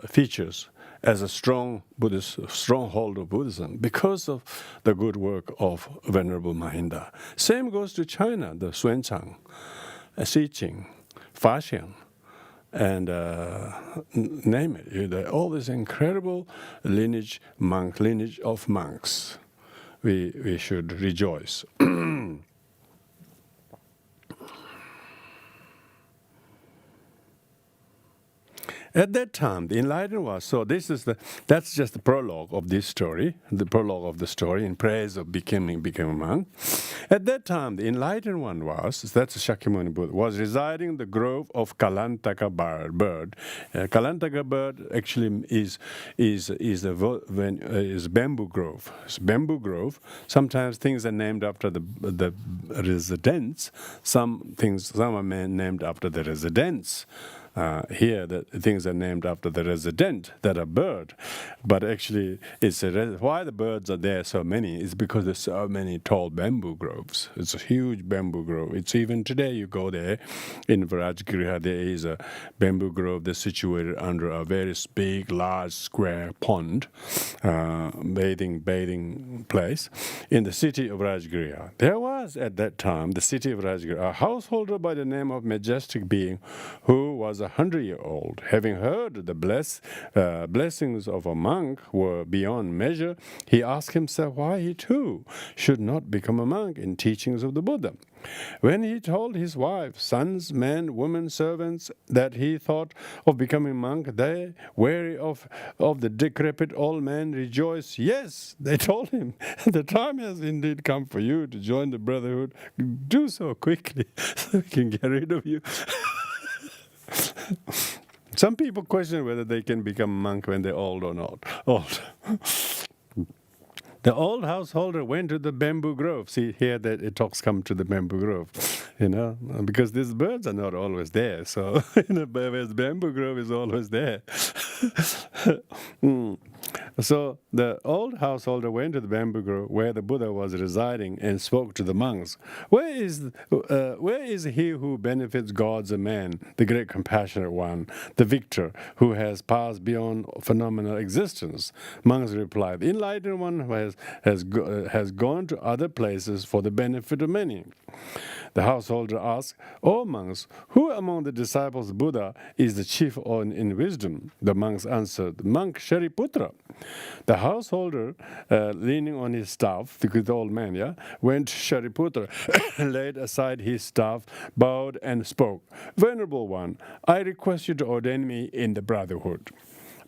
features as a strong Buddhist stronghold of Buddhism because of the good work of Venerable Mahinda. Same goes to China, the Xuanchang, Xiqing, Faxiang, and name it. All this incredible lineage of monks. We should rejoice. At that time, the enlightened was, so that's just the prologue of this story, the prologue of the story in praise of becoming a monk. At that time, the enlightened one that's Shakyamuni Buddha, was residing in the grove of Kalantaka bird. Kalantaka bird actually is bamboo grove. It's bamboo grove. Sometimes things are named after the residents. Some are named after the residents. Here, the things are named after the resident, that are bird. But actually, why the birds are there so many is because there's so many tall bamboo groves. It's a huge bamboo grove. It's even today, you go there, in Virajgriha, there is a bamboo grove that's situated under a very big, large, square pond, bathing place, in the city of Rajgriha. There was, at that time, the city of Rajgriha, a householder by the name of Majestic Being, who was 100-year-old. Having heard the blessings of a monk were beyond measure, he asked himself why he too should not become a monk in teachings of the Buddha. When he told his wife, sons, men, women, servants, that he thought of becoming monk, they, weary of the decrepit old man, rejoiced. Yes, they told him, the time has indeed come for you to join the brotherhood. Do so quickly so we can get rid of you. Some people question whether they can become a monk when they're old or not. The old householder went to the bamboo grove. See here that it talks come to the bamboo grove, because these birds are not always there. So, the bamboo grove is always there. So the old householder went to the bamboo grove where the Buddha was residing and spoke to the monks. Where is he who benefits gods and men, the great compassionate one, the victor, who has passed beyond phenomenal existence? Monks replied, the enlightened one has gone to other places for the benefit of many. The householder asked, O monks, who among the disciples of Buddha is the chief in wisdom? The monks answered, Monk Shariputra. The householder, leaning on his staff, the good old man, went to Shariputra, laid aside his staff, bowed and spoke, Venerable one, I request you to ordain me in the brotherhood.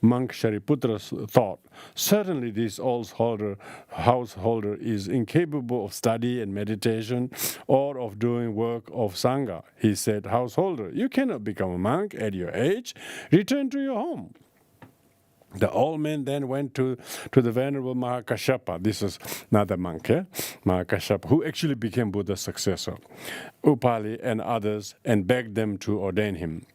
Monk Shariputra thought, certainly this householder is incapable of study and meditation or of doing work of Sangha. He said, Householder, you cannot become a monk at your age. Return to your home. The old man then went to the Venerable Mahakashyapa. This is another monk, Mahakashyapa, who actually became Buddha's successor, Upali and others, and begged them to ordain him.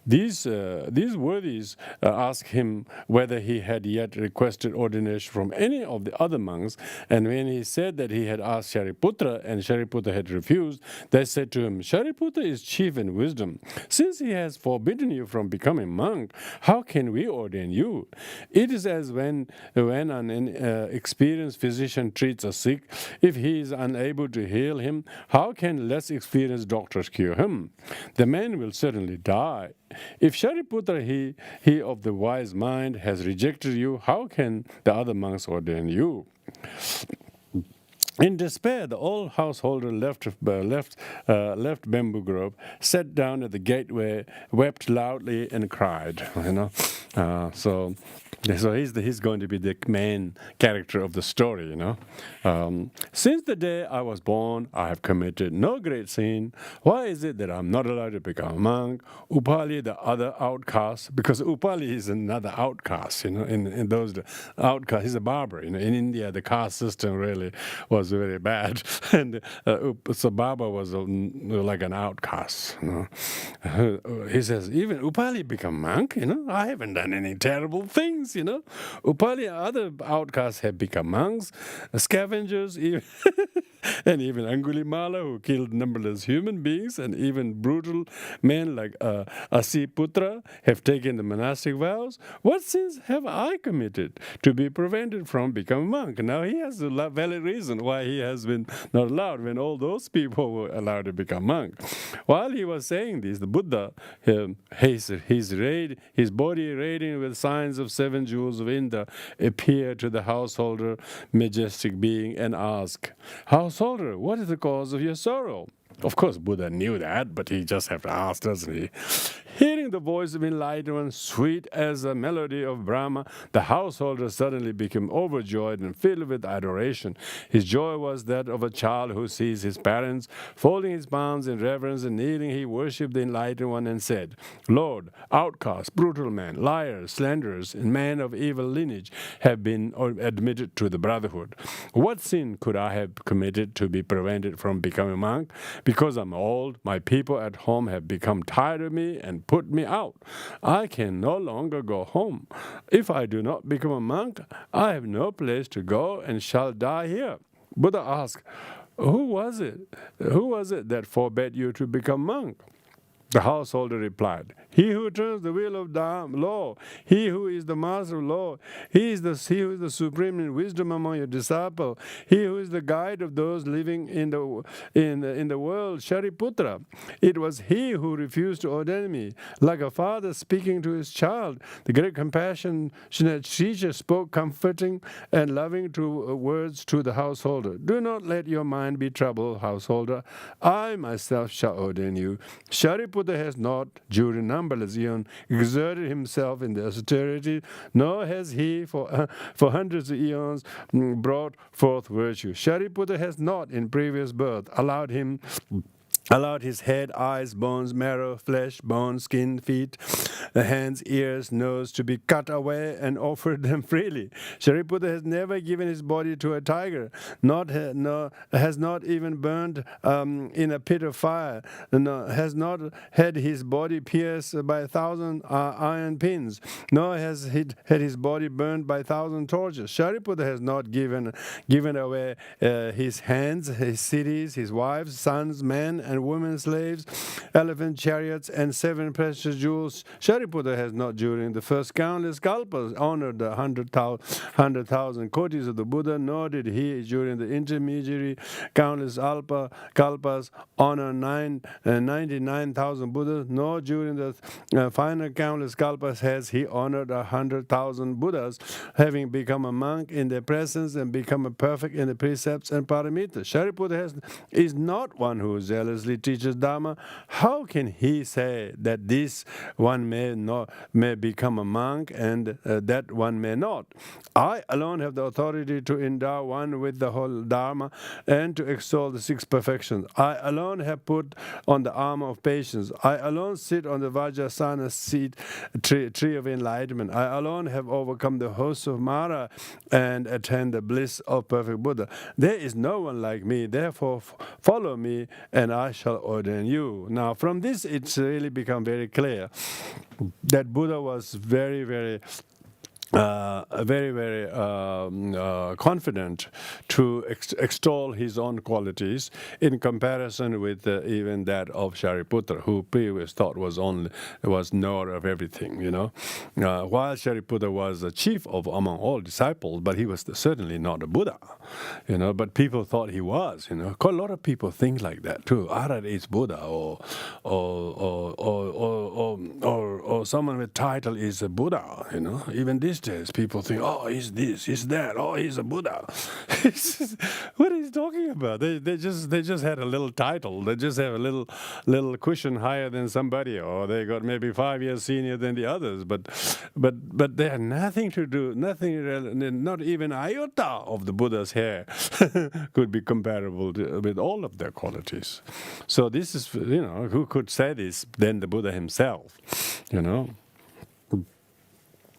These worthies asked him whether he had yet requested ordination from any of the other monks, and when he said that he had asked Shariputra and Shariputra had refused, they said to him, Shariputra is chief in wisdom. Since he has forbidden you from becoming monk, how can we ordain you? It is as when an experienced physician treats a sick. If he is unable to heal him, how can less experienced doctors cure him? The man will certainly die. If Shariputra, he of the wise mind, has rejected you, how can the other monks ordain you? In despair, the old householder left bamboo grove, sat down at the gateway, wept loudly, and cried. So he's going to be the main character of the story. Since the day I was born, I have committed no great sin. Why is it that I'm not allowed to become a monk? Upali, the other outcast, because Upali is another outcast. In those outcast, he's a barber. In India, the caste system really was very bad, and so Baba was like an outcast. He says, even Upali become monk. I haven't done any terrible things. Upali and other outcasts have become monks, scavengers, even and even Angulimala, who killed numberless human beings, and even brutal men like Asiputra have taken the monastic vows. What sins have I committed to be prevented from becoming a monk? Now he has a valid reason why he has been not allowed when all those people were allowed to become monk. While he was saying this, the Buddha, his body radiant with signs of 7 jewels of India, appeared to the householder, majestic being, and asked, Householder, what is the cause of your sorrow? Of course, Buddha knew that, but he just have to ask, doesn't he? Hearing the voice of enlightenment, sweet as a melody of Brahma, the householder suddenly became overjoyed and filled with adoration. His joy was that of a child who sees his parents. Folding his palms in reverence and kneeling, he worshipped the enlightened one and said, Lord, outcasts, brutal men, liars, slanderers, and men of evil lineage have been admitted to the brotherhood. What sin could I have committed to be prevented from becoming a monk? Because I'm old, my people at home have become tired of me and put me out. I can no longer go home. If I do not become a monk, I have no place to go and shall die here. Buddha asked, Who was it that forbade you to become monk? The householder replied, He who turns the wheel of law, he who is the master of law, he who is the supreme in wisdom among your disciples, he who is the guide of those living in the world, Shariputra. It was he who refused to ordain me. Like a father speaking to his child, the great compassionate teacher spoke comforting and loving words to the householder. Do not let your mind be troubled, householder. I myself shall ordain you. Shariputra has not, during numberless eons, exerted himself in the austerity, nor has he, for hundreds of eons, brought forth virtue. Shariputra has not, in previous birth, allowed him allowed his head, eyes, bones, marrow, flesh, bone, skin, feet, hands, ears, nose to be cut away and offered them freely. Shariputra has never given his body to a tiger, has not even burned in a pit of fire, has not had his body pierced by 1,000 iron pins, nor has he had his body burned by 1,000 torches. Shariputra has not given away his hands, his cities, his wives, sons, men, and women slaves, elephant chariots, and 7 precious jewels. Shariputra has not, during the first countless kalpas, honored the 100,000 kotis of the Buddha, nor did he, during the intermediary countless kalpas, honor 99,000 Buddhas, nor during the final countless kalpas has he honored 100,000 Buddhas, having become a monk in their presence and become a perfect in the precepts and paramitas. Shariputra is not one who zealously teaches Dharma. How can he say that this one may become a monk and that one may not? I alone have the authority to endow one with the whole Dharma and to extol the 6 perfections. I alone have put on the armor of patience. I alone sit on the Vajrasana seat, tree of enlightenment. I alone have overcome the hosts of Mara and attain the bliss of perfect Buddha. There is no one like me. Therefore, follow me, and I shall ordain you. Now, from this, it's really become very clear that Buddha was very, very confident to extol his own qualities in comparison with even that of Shariputra, who previous thought was knower of everything. While Shariputra was the chief among all disciples, but he was certainly not a Buddha. But people thought he was. Quite a lot of people think like that too. Arhat is Buddha, or someone with title is a Buddha. Even these days, people think, oh, he's this, he's that, oh, he's a Buddha. What is he talking about? They just had a little title. They just have a little cushion higher than somebody, or they got maybe 5 years senior than the others. But they have nothing to do, not even iota of the Buddha's hair could be comparable with all of their qualities. So this is, who could say this than the Buddha himself,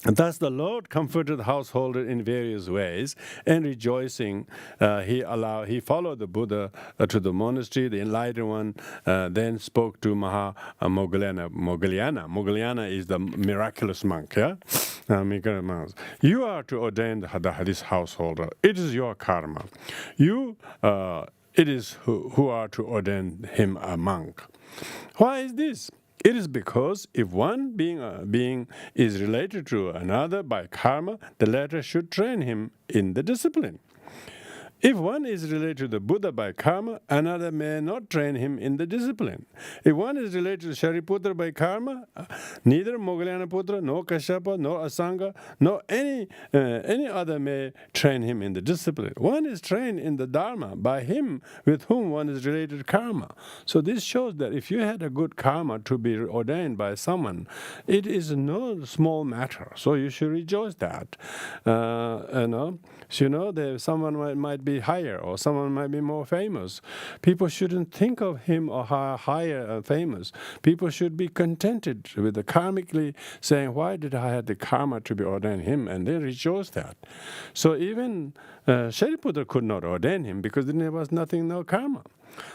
And thus the Lord comforted the householder in various ways, and rejoicing, he followed the Buddha to the monastery. The enlightened one then spoke to Moggallana. Moggallana is the miraculous monk, yeah? You are to ordain this householder. It is your karma. It is who are to ordain him a monk. Why is this? It is because if one being is related to another by karma, the latter should train him in the discipline. If one is related to the Buddha by karma, another may not train him in the discipline. If one is related to Shariputra by karma, neither Moggallana Putra, nor Kashyapa, nor Asanga, nor any other may train him in the discipline. One is trained in the Dharma by him with whom one is related to karma. So this shows that if you had a good karma to be ordained by someone, it is no small matter. So you should rejoice that. Someone might be higher, or someone might be more famous. People shouldn't think of him or her higher famous. People should be contented with the karmically saying, why did I have the karma to be ordained him? And they rejoice that. So even Shariputra could not ordain him because there was no karma.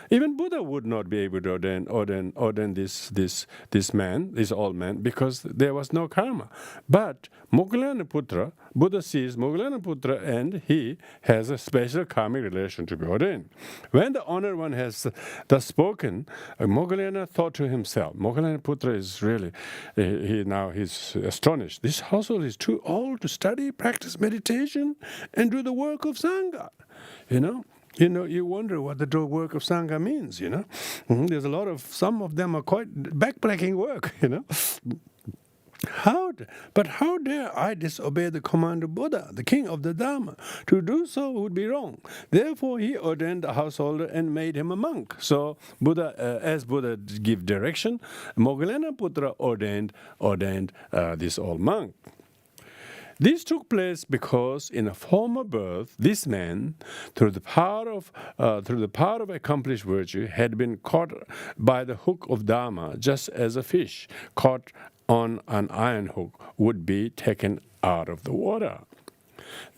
Even Buddha would not be able to ordain this old man, because there was no karma. But Moggallana Putra, Buddha sees Moggallana Putra, and he has a special karmic relation to be ordained. When the honored one has thus spoken, Moggallana thought to himself, Moggallana Putra is really, he's astonished. This household is too old to study, practice meditation, and do the work of Sangha. You wonder what the work of Sangha means, There's some of them are quite backbreaking work, But how dare I disobey the command of Buddha, the king of the Dharma? To do so would be wrong. Therefore, he ordained the householder and made him a monk. So, as Buddha gave direction, Moggallana Putra ordained this old monk. This took place because in a former birth, this man, through the power of accomplished virtue, had been caught by the hook of Dharma, just as a fish caught on an iron hook would be taken out of the water.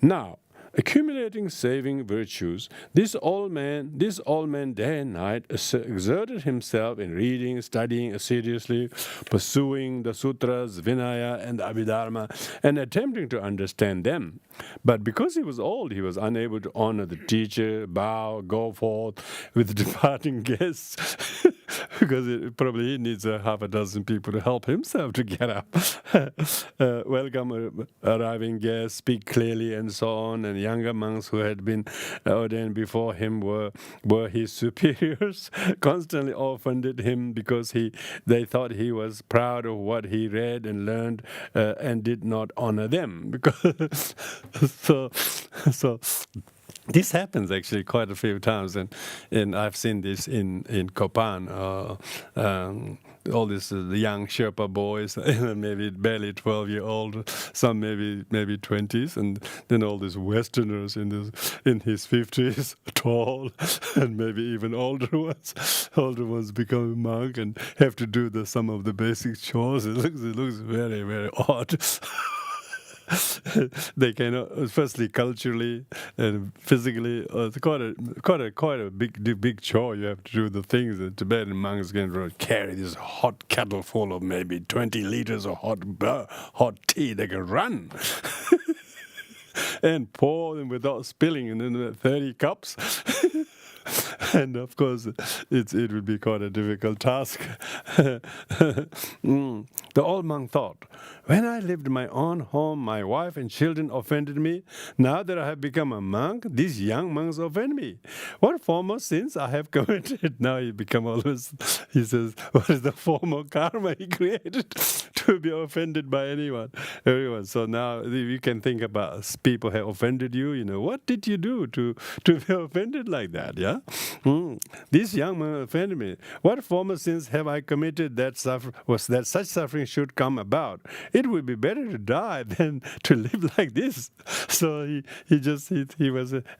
Now, accumulating saving virtues, this old man day and night exerted himself in reading, studying assiduously, pursuing the sutras, Vinaya, and Abhidharma, and attempting to understand them. But because he was old, he was unable to honor the teacher, bow, go forth with departing guests, because probably he needs half a dozen people to help himself to get up, welcome arriving guests, speak clearly, and so on. And younger monks who had been ordained before him were his superiors, constantly offended him because they thought he was proud of what he read and learned, and did not honor them. Because so this happens actually quite a few times, and I've seen this in Kopan. All this the young Sherpa boys, maybe barely 12-year-old, some maybe 20s, and then all these Westerners in his 50s, tall, and maybe even older ones become a monk and have to do some of the basic chores. It looks very, very odd. They cannot, firstly culturally and physically, it's quite a big chore. You have to do the things that Tibetan monks can carry this hot kettle full of maybe 20 liters of hot tea. They can run and pour them without spilling, and then 30 cups. And of course, it would be quite a difficult task. The old monk thought, when I lived in my own home, my wife and children offended me. Now that I have become a monk, these young monks offend me. What former sins I have committed? Now he says, what is the former karma he created to be offended by everyone? So now you can think about people have offended you. What did you do to be offended like that? Yeah. This young man offended me. What former sins have I committed that such suffering should come about? It would be better to die than to live like this. So he was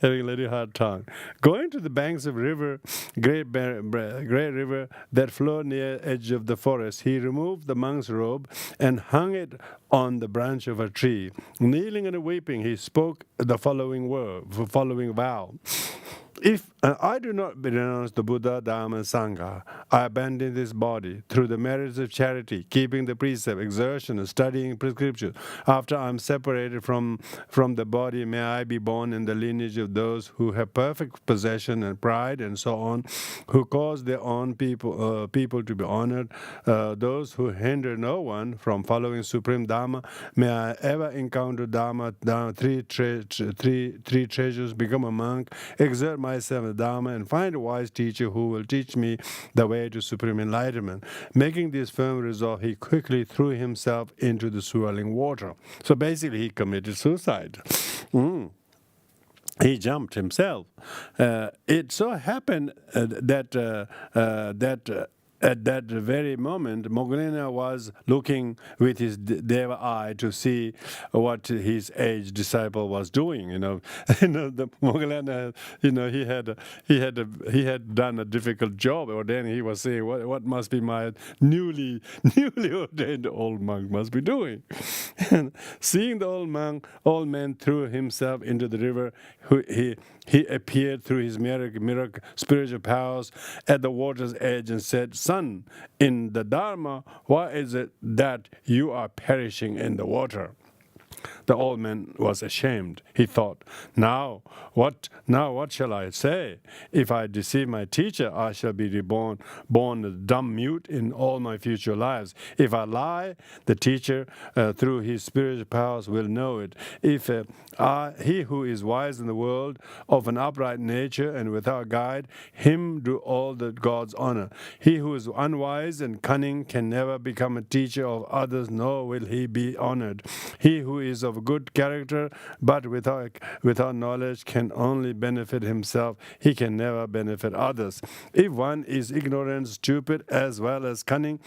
having a little hard time. Going to the banks of great river that flowed near the edge of the forest, he removed the monk's robe and hung it on the branch of a tree. Kneeling and weeping, he spoke the following vow. If I do not renounce the Buddha, Dharma, and Sangha, I abandon this body through the merits of charity, keeping the precept, exertion, and studying prescription. After I am separated from the body, may I be born in the lineage of those who have perfect possession and pride, and so on, who cause their own people to be honored, those who hinder no one from following supreme Dharma. May I ever encounter Dharma, three treasures, become a monk, exert myself in Dharma, and find a wise teacher who will teach me the way to supreme enlightenment. Making this firm resolve, he quickly threw himself into the swirling water. So basically, he committed suicide. He jumped himself. It so happened that at that very moment, Mongolian was looking with his deva eye to see what his aged disciple was doing. The Mongolian, he had done a difficult job, or then he was saying, what must be my newly ordained old monk must be doing? And seeing the old man threw himself into the river, he appeared through his miracle spiritual powers at the water's edge and said, "Son, in the Dharma, why is it that you are perishing in the water?" The old man was ashamed. He thought, Now what shall I say? If I deceive my teacher, I shall be reborn, born a dumb mute in all my future lives. If I lie, the teacher, through his spiritual powers, will know it. If he who is wise in the world, of an upright nature and without guide, him do all the gods honor. He who is unwise and cunning can never become a teacher of others, nor will he be honored. He who is of good character, but without knowledge, can only benefit himself. He can never benefit others. If one is ignorant, stupid, as well as cunning,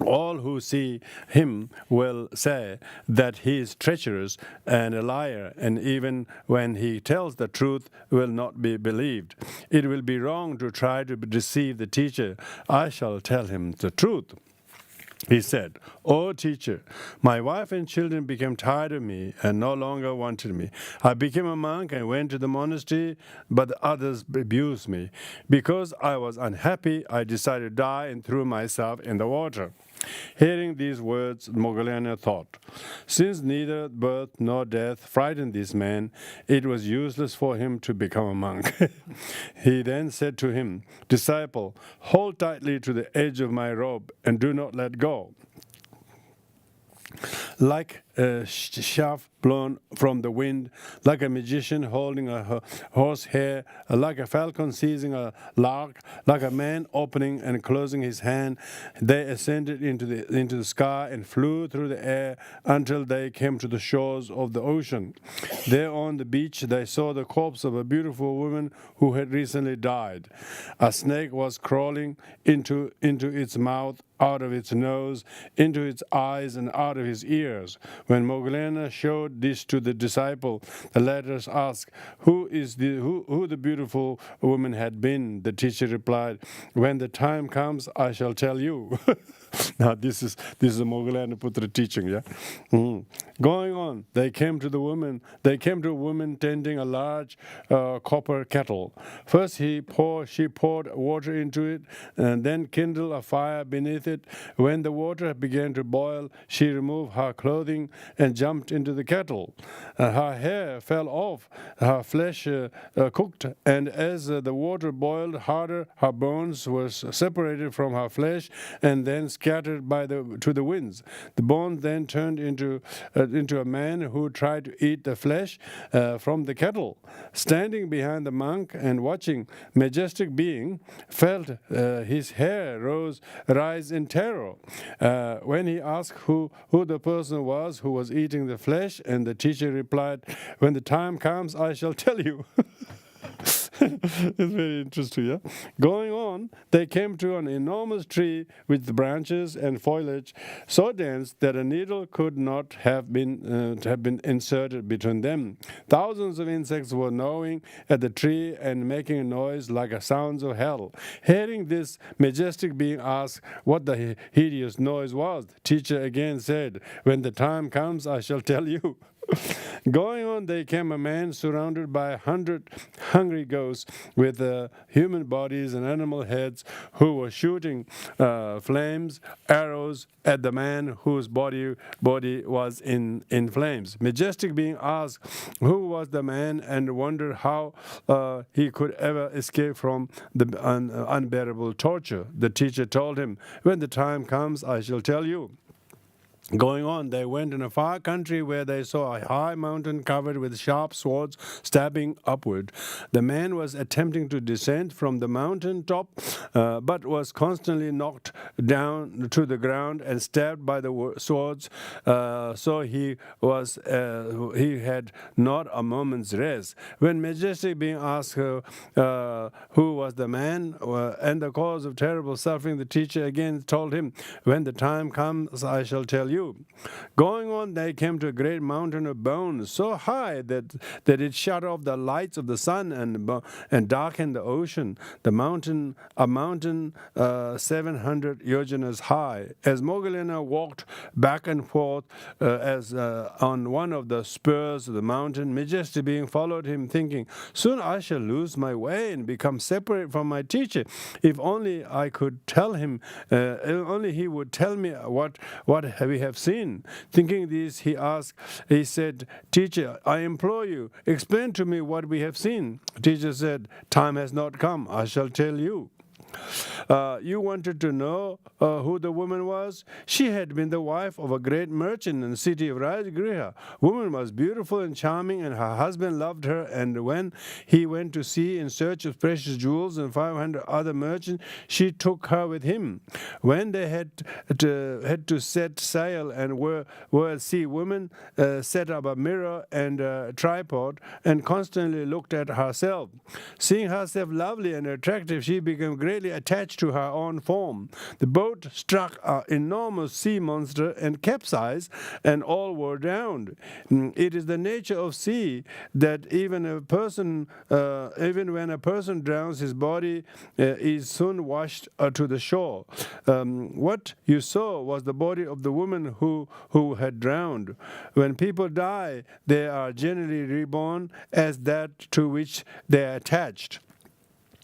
All who see him will say that he is treacherous and a liar, and even when he tells the truth, will not be believed. It will be wrong to try to deceive the teacher. I shall tell him the truth. He said, "O teacher, my wife and children became tired of me and no longer wanted me. I became a monk and went to the monastery, but the others abused me. Because I was unhappy, I decided to die and threw myself in the water." Hearing these words, Mongolian thought, since neither birth nor death frightened this man, it was useless for him to become a monk. He then said to him, "Disciple, hold tightly to the edge of my robe and do not let go." Like a shaft blown from the wind, like a magician holding a horsehair, like a falcon seizing a lark, like a man opening and closing his hand, they ascended into the sky and flew through the air until they came to the shores of the ocean. There on the beach they saw the corpse of a beautiful woman who had recently died. A snake was crawling into its mouth, out of its nose, into its eyes, and out of his ears. When Mongolian showed this to the disciple, the latter asked, who the beautiful woman had been. The teacher replied, "When the time comes, I shall tell you." Now this is a Mongolian Putra teaching, yeah. Going on, they came to a woman tending a large copper kettle. First she poured water into it, and then kindled a fire beneath it. When the water began to boil, she removed her clothing and jumped into the kettle. Her hair fell off, her flesh cooked, and as the water boiled harder, her bones were separated from her flesh and then scattered to the winds. The bones then turned into a man who tried to eat the flesh from the kettle. Standing behind the monk and watching, majestic being felt his hair rise in terror. When he asked who the person was who was eating the flesh, and the teacher replied, "When the time comes, I shall tell you." It's very interesting, yeah? Going on, they came to an enormous tree with branches and foliage so dense that a needle could not have been inserted between them. Thousands of insects were gnawing at the tree and making a noise like the sounds of hell. Hearing this, majestic being asked what the hideous noise was. The teacher again said, "When the time comes, I shall tell you." Going on, there came a man surrounded by 100 hungry ghosts with human bodies and animal heads, who were shooting flames, arrows at the man whose body was in flames. Majestic being asked who was the man and wondered how he could ever escape from the unbearable torture. The teacher told him, "When the time comes, I shall tell you." Going on, they went in a far country where they saw a high mountain covered with sharp swords stabbing upward. The man was attempting to descend from the mountain top, but was constantly knocked down to the ground and stabbed by the swords. So he had not a moment's rest. When majestic being asked who was the man and the cause of terrible suffering, the teacher again told him, "When the time comes, I shall tell you." Going on, they came to a great mountain of bones, so high that it shut off the lights of the sun and darkened the ocean. A mountain 700 yojanas high. As Mogolena walked back and forth as on one of the spurs of the mountain, majestic being followed him, thinking, "Soon I shall lose my way and become separate from my teacher. If only I could tell him, only he would tell me what we have seen." Thinking this, he said, "Teacher, I implore you, explain to me what we have seen." Teacher said, "Time has not come. I shall tell you." You wanted to know who the woman was? She had been the wife of a great merchant in the city of Rajgriha. Woman was beautiful and charming, and her husband loved her, and when he went to sea in search of precious jewels and 500 other merchants, she took her with him. When they had to set sail and were at sea, woman set up a mirror and a tripod and constantly looked at herself. Seeing herself lovely and attractive, she became great greatly attached to her own form. The boat struck an enormous sea monster and capsized, and all were drowned. It is the nature of sea that even when a person drowns, his body is soon washed to the shore. What you saw was the body of the woman who had drowned. When people die, they are generally reborn as that to which they are attached.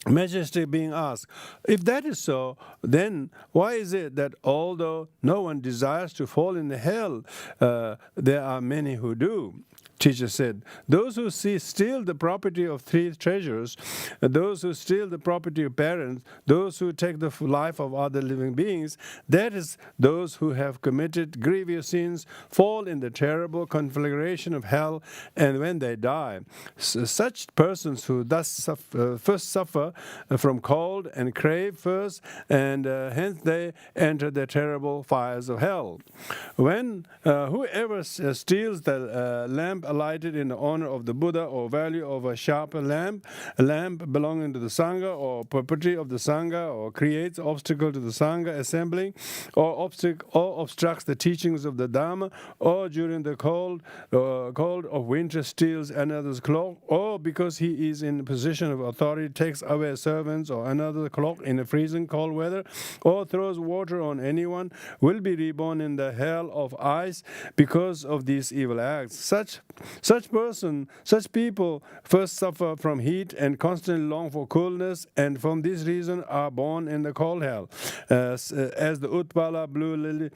Majesty being asked, if that is so, then why is it that although no one desires to fall in hell, there are many who do? Teacher said, those who steal the property of three treasures, those who steal the property of parents, those who take the life of other living beings, that is, those who have committed grievous sins, fall in the terrible conflagration of hell, and when they die, such persons who thus first suffer from cold and crave first, and hence they enter the terrible fires of hell. When whoever steals the lamp lighted in the honor of the Buddha, or value of a sharper lamp, a lamp belonging to the Sangha, or property of the Sangha, or creates obstacle to the Sangha assembling, or obstructs the teachings of the Dhamma, or during the cold of winter steals another's cloak, or because he is in position of authority takes away servants or another's cloak in a freezing cold weather, or throws water on anyone, will be reborn in the hell of ice because of these evil acts. Such people first suffer from heat and constantly long for coolness, and from this reason are born in the cold hell. As the Utpala blue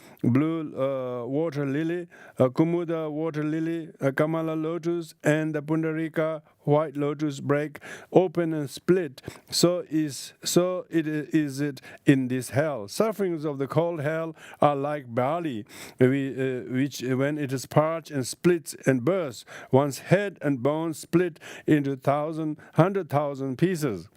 water lily, Kumuda water lily, Kamala lotus, and the Pundarika white lotus break open and split, so is it in this hell. Sufferings of the cold hell are like barley, which when it is parched and splits and bursts, one's head and bones split into 100,000 pieces.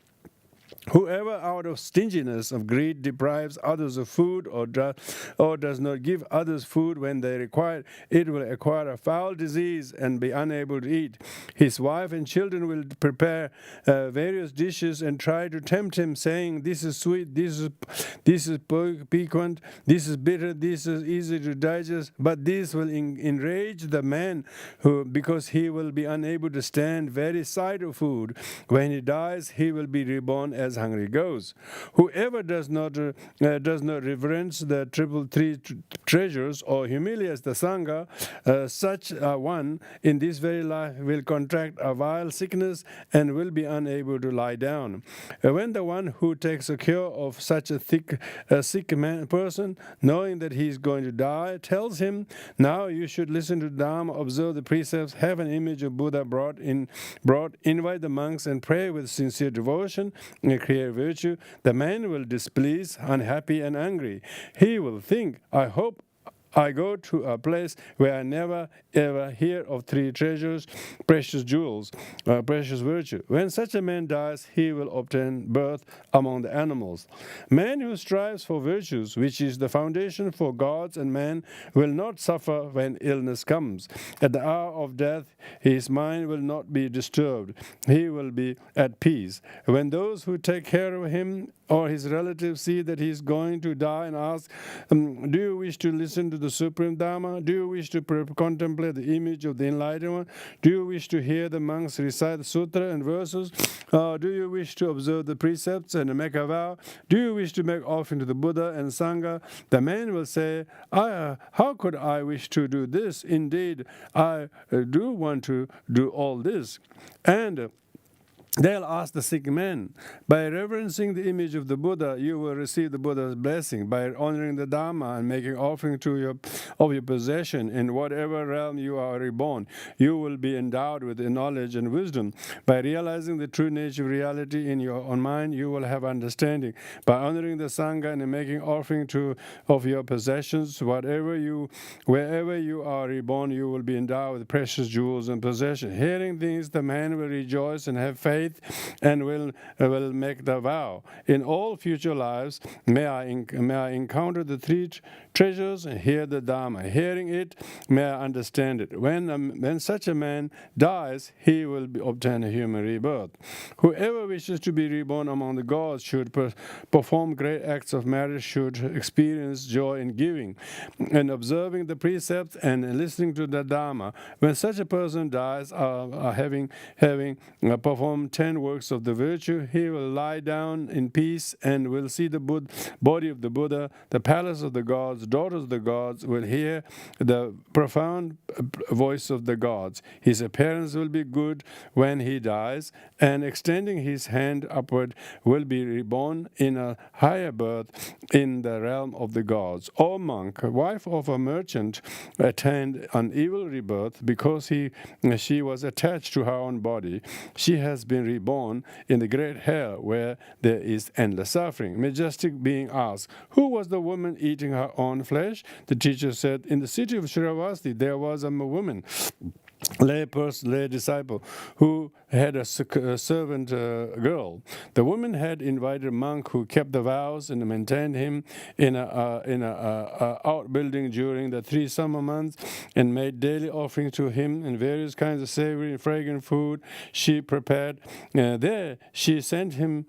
Whoever out of stinginess of greed deprives others of food, or does not give others food when they require it, will acquire a foul disease and be unable to eat. His wife and children will prepare various dishes and try to tempt him, saying, this is sweet, this is piquant, this is bitter, this is easy to digest. But this will enrage the man, because he will be unable to stand very sight of food. When he dies, he will be reborn as hungry ghosts. Whoever does not reverence the three treasures or humiliates the Sangha, such a one in this very life will contract a vile sickness and will be unable to lie down. When the one who takes a cure of such a sick person, knowing that he is going to die, tells him, now you should listen to Dhamma, observe the precepts, have an image of Buddha brought, invite the monks and pray with sincere devotion, create virtue, the man will displease, unhappy and angry. He will think, I hope I go to a place where I never ever hear of three treasures, precious jewels, precious virtue. When such a man dies, he will obtain birth among the animals. Man who strives for virtues, which is the foundation for gods and man, will not suffer when illness comes. At the hour of death, his mind will not be disturbed. He will be at peace. When those who take care of him or his relatives see that he is going to die and ask, do you wish to listen to the Supreme Dhamma? Do you wish to contemplate the image of the Enlightened One? Do you wish to hear the monks recite the Sutra and verses? Do you wish to observe the precepts and make a vow? Do you wish to make offering to the Buddha and Sangha? The man will say, how could I wish to do this? Indeed, I do want to do all this. And they'll ask the sick man, by reverencing the image of the Buddha, you will receive the Buddha's blessing. By honoring the Dhamma and making offering of your possession in whatever realm you are reborn, you will be endowed with knowledge and wisdom. By realizing the true nature of reality in your own mind, you will have understanding. By honoring the Sangha and making offering of your possessions, wherever you are reborn, you will be endowed with precious jewels and possessions. Hearing these, the man will rejoice and have faith faith and will make the vow. In all future lives, may I encounter the three treasures and hear the Dharma. Hearing it, may I understand it. When such a man dies, he will obtain a human rebirth. Whoever wishes to be reborn among the gods should perform great acts of merit, should experience joy in giving and observing the precepts and listening to the Dharma. When such a person dies, having performed 10 works of the virtue, he will lie down in peace and will see the body of the Buddha, the palace of the gods, daughters of the gods, will hear the profound voice of the gods. His appearance will be good when he dies, and extending his hand upward will be reborn in a higher birth in the realm of the gods. O monk, wife of a merchant attained an evil rebirth because she was attached to her own body. She has been reborn in the great hell where there is endless suffering. Majestic being asked, who was the woman eating her own flesh? The teacher said, in the city of Shiravasti there was a woman, lay disciple, who had a servant girl. The woman had invited a monk who kept the vows and maintained him in a outbuilding during the 3 summer months, and made daily offerings to him and various kinds of savory and fragrant food she prepared. There she sent to him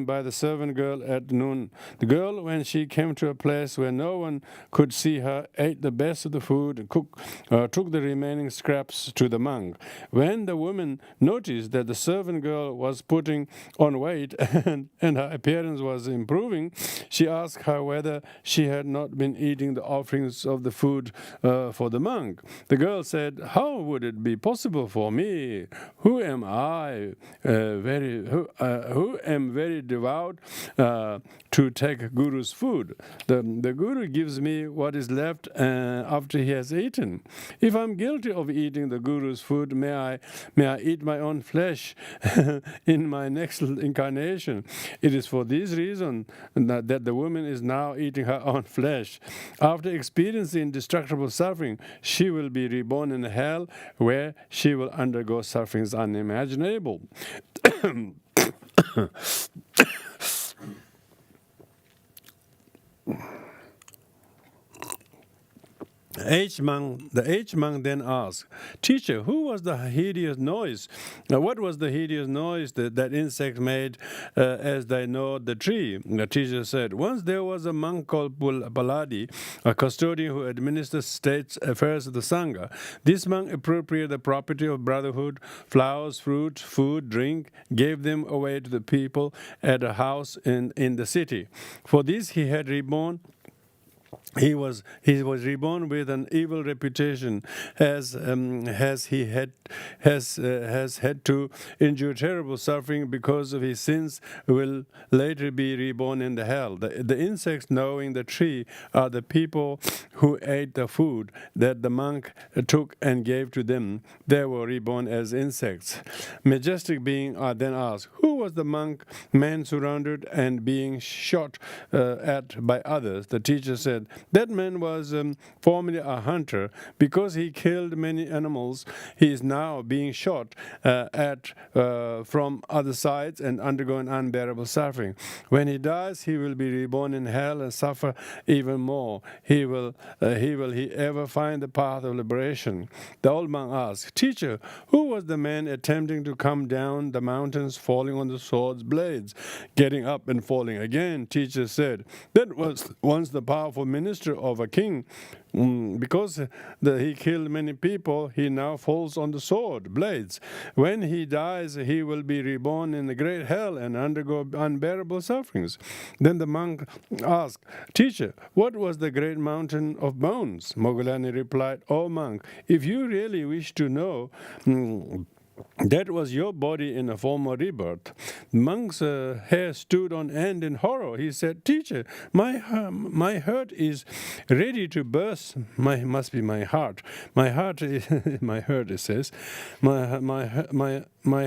by the servant girl at noon. The girl, when she came to a place where no one could see her, ate the best of the food and took the remaining scraps to the monk. When the woman noticed that the servant girl was putting on weight and her appearance was improving, she asked her whether she had not been eating the offerings of the food for the monk. The girl said, how would it be possible for me, who am very devout, to take Guru's food? The Guru gives me what is left after he has eaten. If I'm guilty of eating the Guru's food, may I eat my own flesh in my next incarnation. It is for this reason that the woman is now eating her own flesh. After experiencing indestructible suffering, she will be reborn in hell, where she will undergo sufferings unimaginable. The aged monk then asked, teacher, who was the hideous noise? What was the hideous noise that insects made as they gnawed the tree? The teacher said, once there was a monk called Palladi, a custodian who administered state affairs of the Sangha. This monk appropriated the property of brotherhood, flowers, fruit, food, drink, gave them away to the people at a house in the city. For this he had reborn. He was reborn with an evil reputation, has had to endure terrible suffering because of his sins, will later be reborn in the hell. The insects gnawing the tree are the people who ate the food that the monk took and gave to them. They were reborn as insects. Majestic being are then asked, who was the man surrounded and being shot at by others? The teacher said, that man was formerly a hunter. Because he killed many animals, he is now being shot at from other sides and undergoing unbearable suffering. When he dies, he will be reborn in hell and suffer even more. Will he ever find the path of liberation? The old monk asked, teacher, who was the man attempting to come down the mountains, falling on the sword's blades, getting up and falling again? Teacher said, that was once the powerful minister of a king. Because he killed many people, he now falls on the sword blades. When he dies, he will be reborn in the great hell and undergo unbearable sufferings. Then the monk asked, teacher, what was the great mountain of bones? Mongolian replied, O monk, if you really wish to know, that was your body in a former rebirth. The monk's hair stood on end in horror. He said, teacher, my heart is ready to burst. Must be my heart. My heart is, my heart, it says. My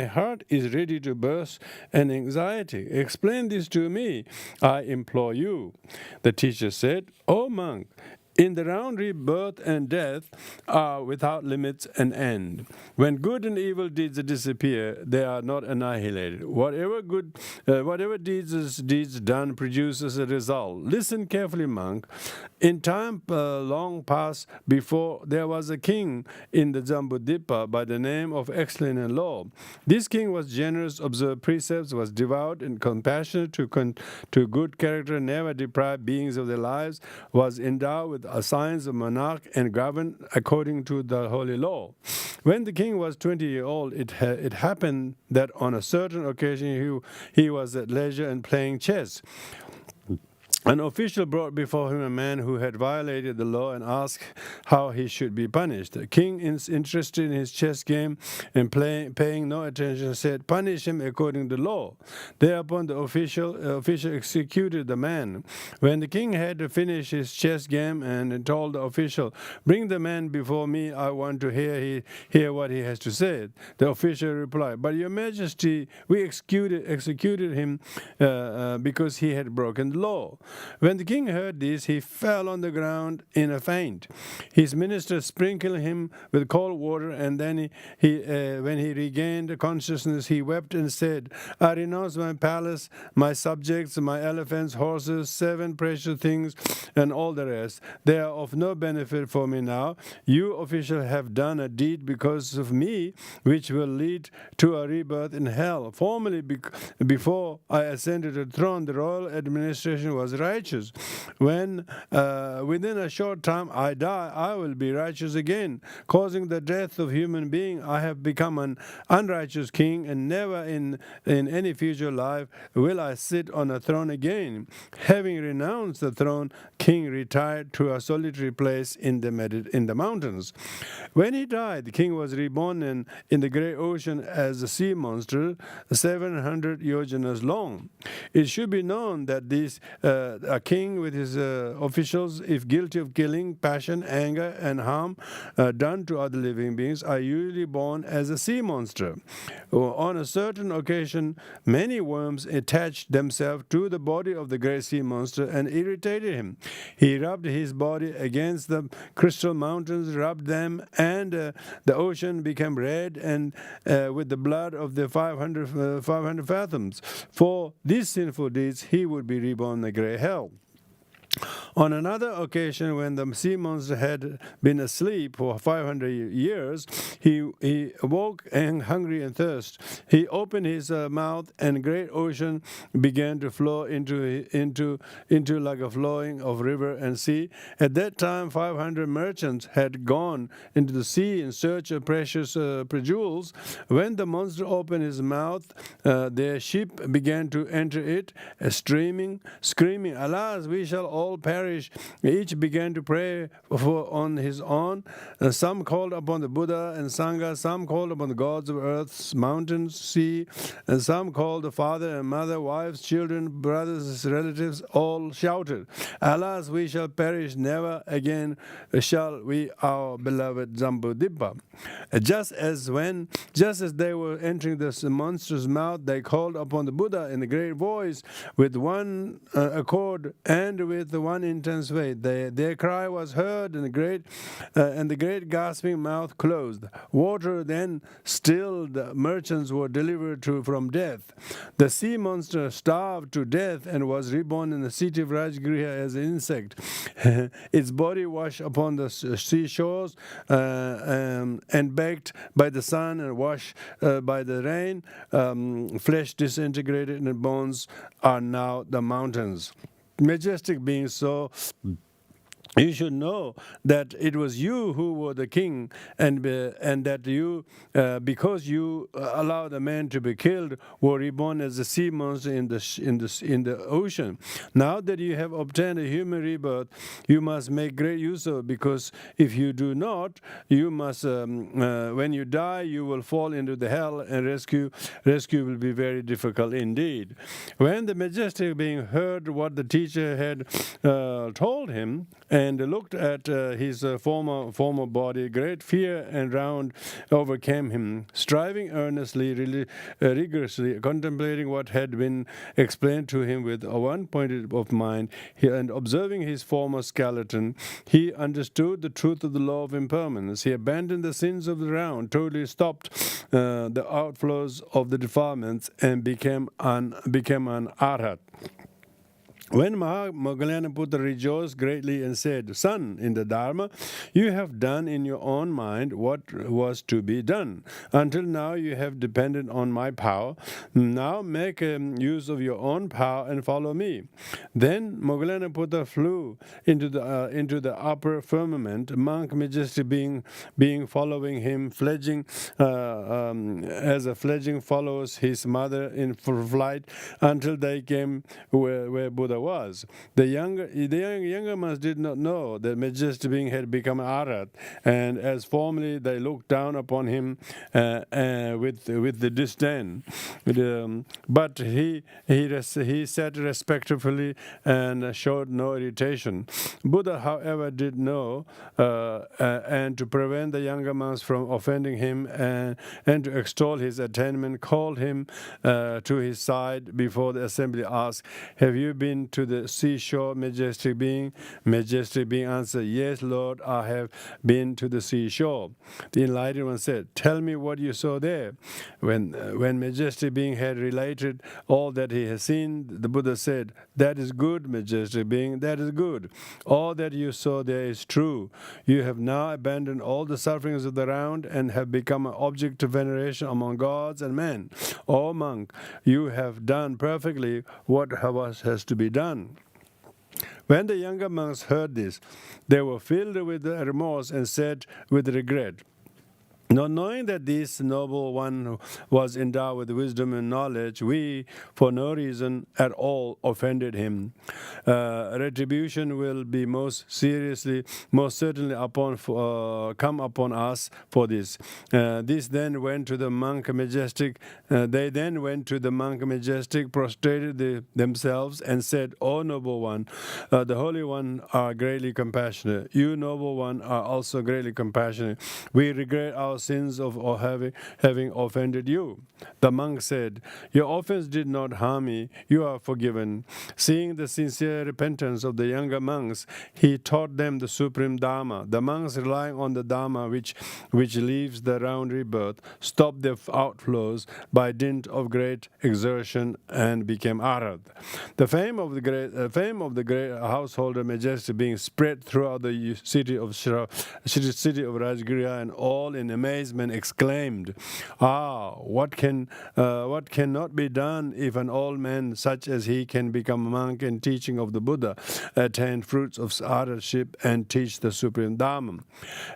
heart is ready to burst and anxiety. Explain this to me, I implore you. The teacher said, O monk, In the round rebirth and death are without limits and end. When good and evil deeds disappear, they are not annihilated. Whatever deeds done produces a result. Listen carefully, monk. In time long past, before there was a king in the Jambudvipa by the name of Excellent in Law. This king was generous, observed precepts, was devout and compassionate to good character, never deprived beings of their lives, was endowed with a signs of monarch and governed according to the holy law. When the king was 20 years old, it happened that on a certain occasion he was at leisure and playing chess. An official brought before him a man who had violated the law and asked how he should be punished. The king, interested in his chess game and paying no attention, said, "Punish him according to law." Thereupon the official executed the man. When the king had finished his chess game and told the official, "Bring the man before me, I want to hear what he has to say," the official replied, "But your majesty, we executed him because he had broken the law." When the king heard this, he fell on the ground in a faint. His ministers sprinkled him with cold water, and then when he regained consciousness, he wept and said, "I renounce my palace, my subjects, my elephants, horses, 7 precious things, and all the rest. They are of no benefit for me now. You, official, have done a deed because of me, which will lead to a rebirth in hell. Formerly, before I ascended the throne, the royal administration was righteous. When within a short time I die, I will be righteous again. Causing the death of human being, I have become an unrighteous king, and never in any future life will I sit on a throne again." Having renounced the throne, king retired to a solitary place in the mountains. When he died, the king was reborn in the great ocean as a sea monster, 700 yojanas long. It should be known that a king with his officials, if guilty of killing, passion, anger, and harm done to other living beings, are usually born as a sea monster. On a certain occasion, many worms attached themselves to the body of the great sea monster and irritated him. He rubbed his body against the crystal mountains, rubbed them, and the ocean became red and with the blood of the 500 fathoms. For these sinful deeds, he would be reborn in the great hell. On another occasion, when the sea monster had been asleep for 500 years, he awoke and hungry and thirst. He opened his mouth, and great ocean began to flow into like a flowing of river and sea. At that time, 500 merchants had gone into the sea in search of precious jewels. When the monster opened his mouth, their ship began to enter it, screaming, "Alas, we shall all perish." Each began to pray on his own. Some called upon the Buddha and Sangha, some called upon the gods of earth, mountains, sea, and some called the father and mother, wives, children, brothers, relatives. All shouted, "Alas, we shall perish, never again shall we our beloved Jambudvipa." Just as they were entering this monster's mouth, they called upon the Buddha in a great voice with one accord and with one intense faith. Their cry was heard, and the great gasping mouth closed. Water then stilled. The merchants were delivered from death. The sea monster starved to death and was reborn in the city of Rajgriha as an insect. Its body washed upon the seashores and baked by the sun and washed by the rain. Flesh disintegrated, and bones are now the mountains. Majestic beings, so you should know that it was you who were the king, and that you, because you allowed a man to be killed, were reborn as a sea monster in the ocean. Now that you have obtained a human rebirth, you must make great use of it, because if you do not, you must, when you die, you will fall into the hell, and rescue will be very difficult indeed. When the majestic being heard what the teacher had told him, and and looked at his former body. Great fear and doubt overcame him. Striving earnestly, rigorously, contemplating what had been explained to him with one point of mind, and observing his former skeleton, he understood the truth of the law of impermanence. He abandoned the sins of the round, totally stopped the outflows of the defilements, and became an arhat. When Moggallanaputra rejoiced greatly and said, "Son, in the Dharma, you have done in your own mind what was to be done. Until now you have depended on my power. Now make use of your own power and follow me." Then Moggallanaputra flew into the upper firmament, monk majesty being following him, fledging as a fledgling follows his mother in flight, until they came where Buddha was. The younger ones did not know that majestic being had become Arhat, and as formerly they looked down upon him with the disdain. But he sat respectfully and showed no irritation. Buddha, however, did know, and to prevent the younger monks from offending him and to extol his attainment, called him to his side before the assembly, asked, "Have you been to the seashore, majestic being?" Majestic being answered, "Yes, Lord, I have been to the seashore." The enlightened one said, "Tell me what you saw there." When majestic being had related all that he has seen, the Buddha said, "That is good, majestic being, that is good. All that you saw there is true. You have now abandoned all the sufferings of the round and have become an object of veneration among gods and men. O monk, you have done perfectly what has to be done." When the younger monks heard this, they were filled with remorse and said with regret, "Not knowing that this noble one was endowed with wisdom and knowledge, we, for no reason at all, offended him. Retribution will be most certainly come upon us for this." They then went to the monk majestic, prostrated themselves, and said, "O noble one, the holy one are greatly compassionate. You, noble one, are also greatly compassionate. We regret our sins of having offended you." The monk said, "Your offense did not harm me. You are forgiven." Seeing the sincere repentance of the younger monks, he taught them the supreme Dharma. The monks, relying on the Dharma which leaves the round rebirth, stopped their outflows by dint of great exertion and became Arhat. The fame of the great householder majestic being spread throughout the city of Rajgriha, and all in amazement exclaimed, "Ah, what cannot be done if an old man such as he can become a monk and teaching of the Buddha, attain fruits of arhatship, and teach the supreme Dharma?"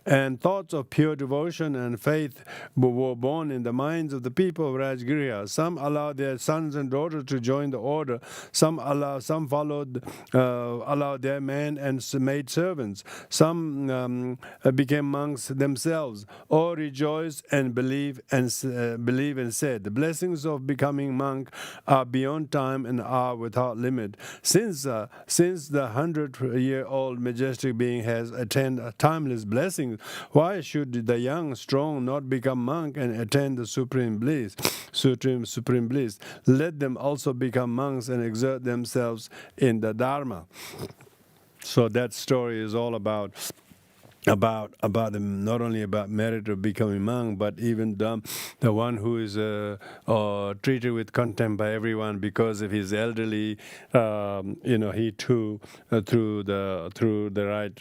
And thoughts of pure devotion and faith were born in the minds of the people of Rajgriha. Some allowed their sons and daughters to join the order. Some allowed their men and maid servants. Some became monks themselves. All rejoiced and believe and said, "The blessings of becoming monk are beyond time and are without limit. Since the 100-year-old majestic being has attained a timeless blessing, why should the young, strong not become monk and attain the supreme bliss? Supreme bliss. Let them also become monks and exert themselves in the Dharma." So that story is all about them, not only about merit of becoming monk, but even the one who is treated with contempt by everyone because of his elderly. He too, through the right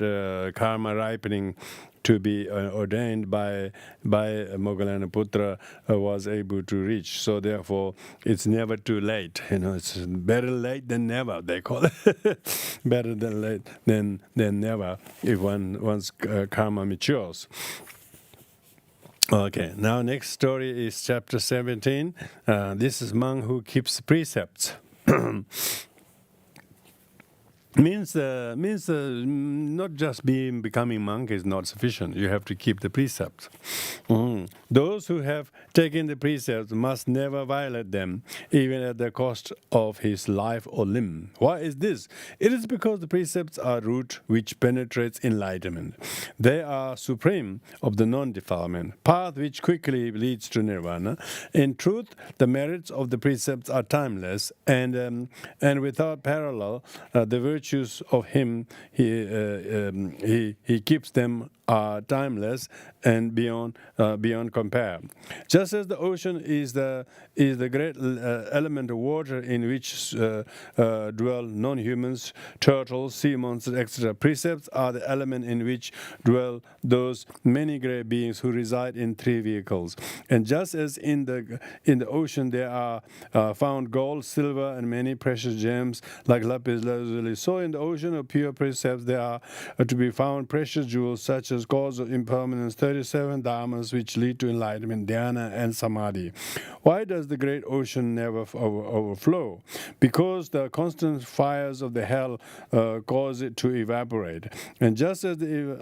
karma ripening, to be ordained by Moggallanaputra, was able to reach. So therefore, it's never too late. It's better late than never, they call it. Better than late than never if one's karma matures. Okay, now next story is chapter 17. This is monk who keeps precepts. means not just becoming monk is not sufficient. You have to keep the precepts. Those who have taken the precepts must never violate them, even at the cost of his life or limb. Why is this? It is because the precepts are root which penetrates enlightenment. They are supreme of the non-defilement, path which quickly leads to nirvana. In truth, the merits of the precepts are timeless and without parallel. The virtues of him he keeps them are timeless and beyond compare. Just as the ocean is the great element of water in which dwell non-humans, turtles, sea monsters, etc. Precepts are the element in which dwell those many great beings who reside in three vehicles. And just as in the ocean there are found gold, silver, and many precious gems like lapis lazuli, so in the ocean of pure precepts there are to be found precious jewels such as cause of impermanence, 37 dharmas which lead to enlightenment, dhyana and samadhi. Why does the great ocean never overflow? Because the constant fires of the hell cause it to evaporate. And just as the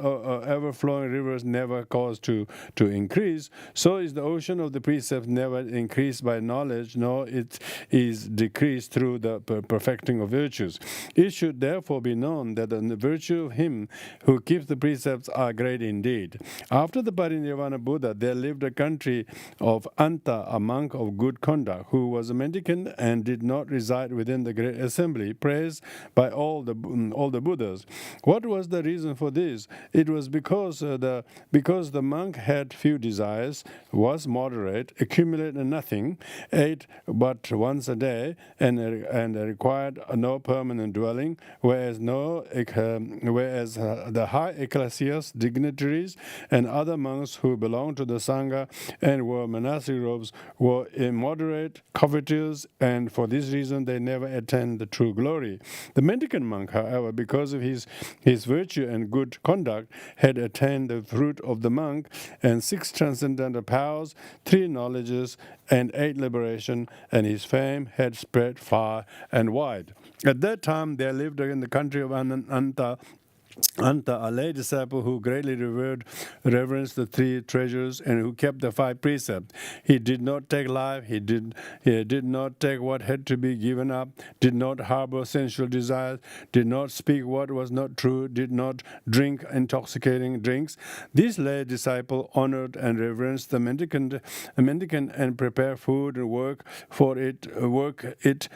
ever-flowing rivers never cause to increase, so is the ocean of the precepts never increased by knowledge, nor it is decreased through the perfecting of virtues. It should therefore be known that the virtue of him who keeps the precepts are great indeed. After the Parinirvana Buddha, there lived a country of Anta, a monk of good conduct, who was a mendicant and did not reside within the great assembly, praised by all the Buddhas. What was the reason for this? It was because the monk had few desires, was moderate, accumulated nothing, ate but once a day, and required no permanent dwelling, whereas the high ecclesias, dignitaries, and other monks who belonged to the Sangha and wore monastic robes were immoderate, covetous, and for this reason they never attained the true glory. The mendicant monk, however, because of his virtue and good conduct, had attained the fruit of the monk and 6 transcendental powers, 3 knowledges, and 8 liberation, and his fame had spread far and wide. At that time there lived in the country of Anta, a lay disciple who greatly reverenced the 3 treasures and who kept the 5 precepts. He did not take life, he did not take what had to be given up, did not harbor sensual desires, did not speak what was not true, did not drink intoxicating drinks. This lay disciple honored and reverenced the mendicant and prepared food and work it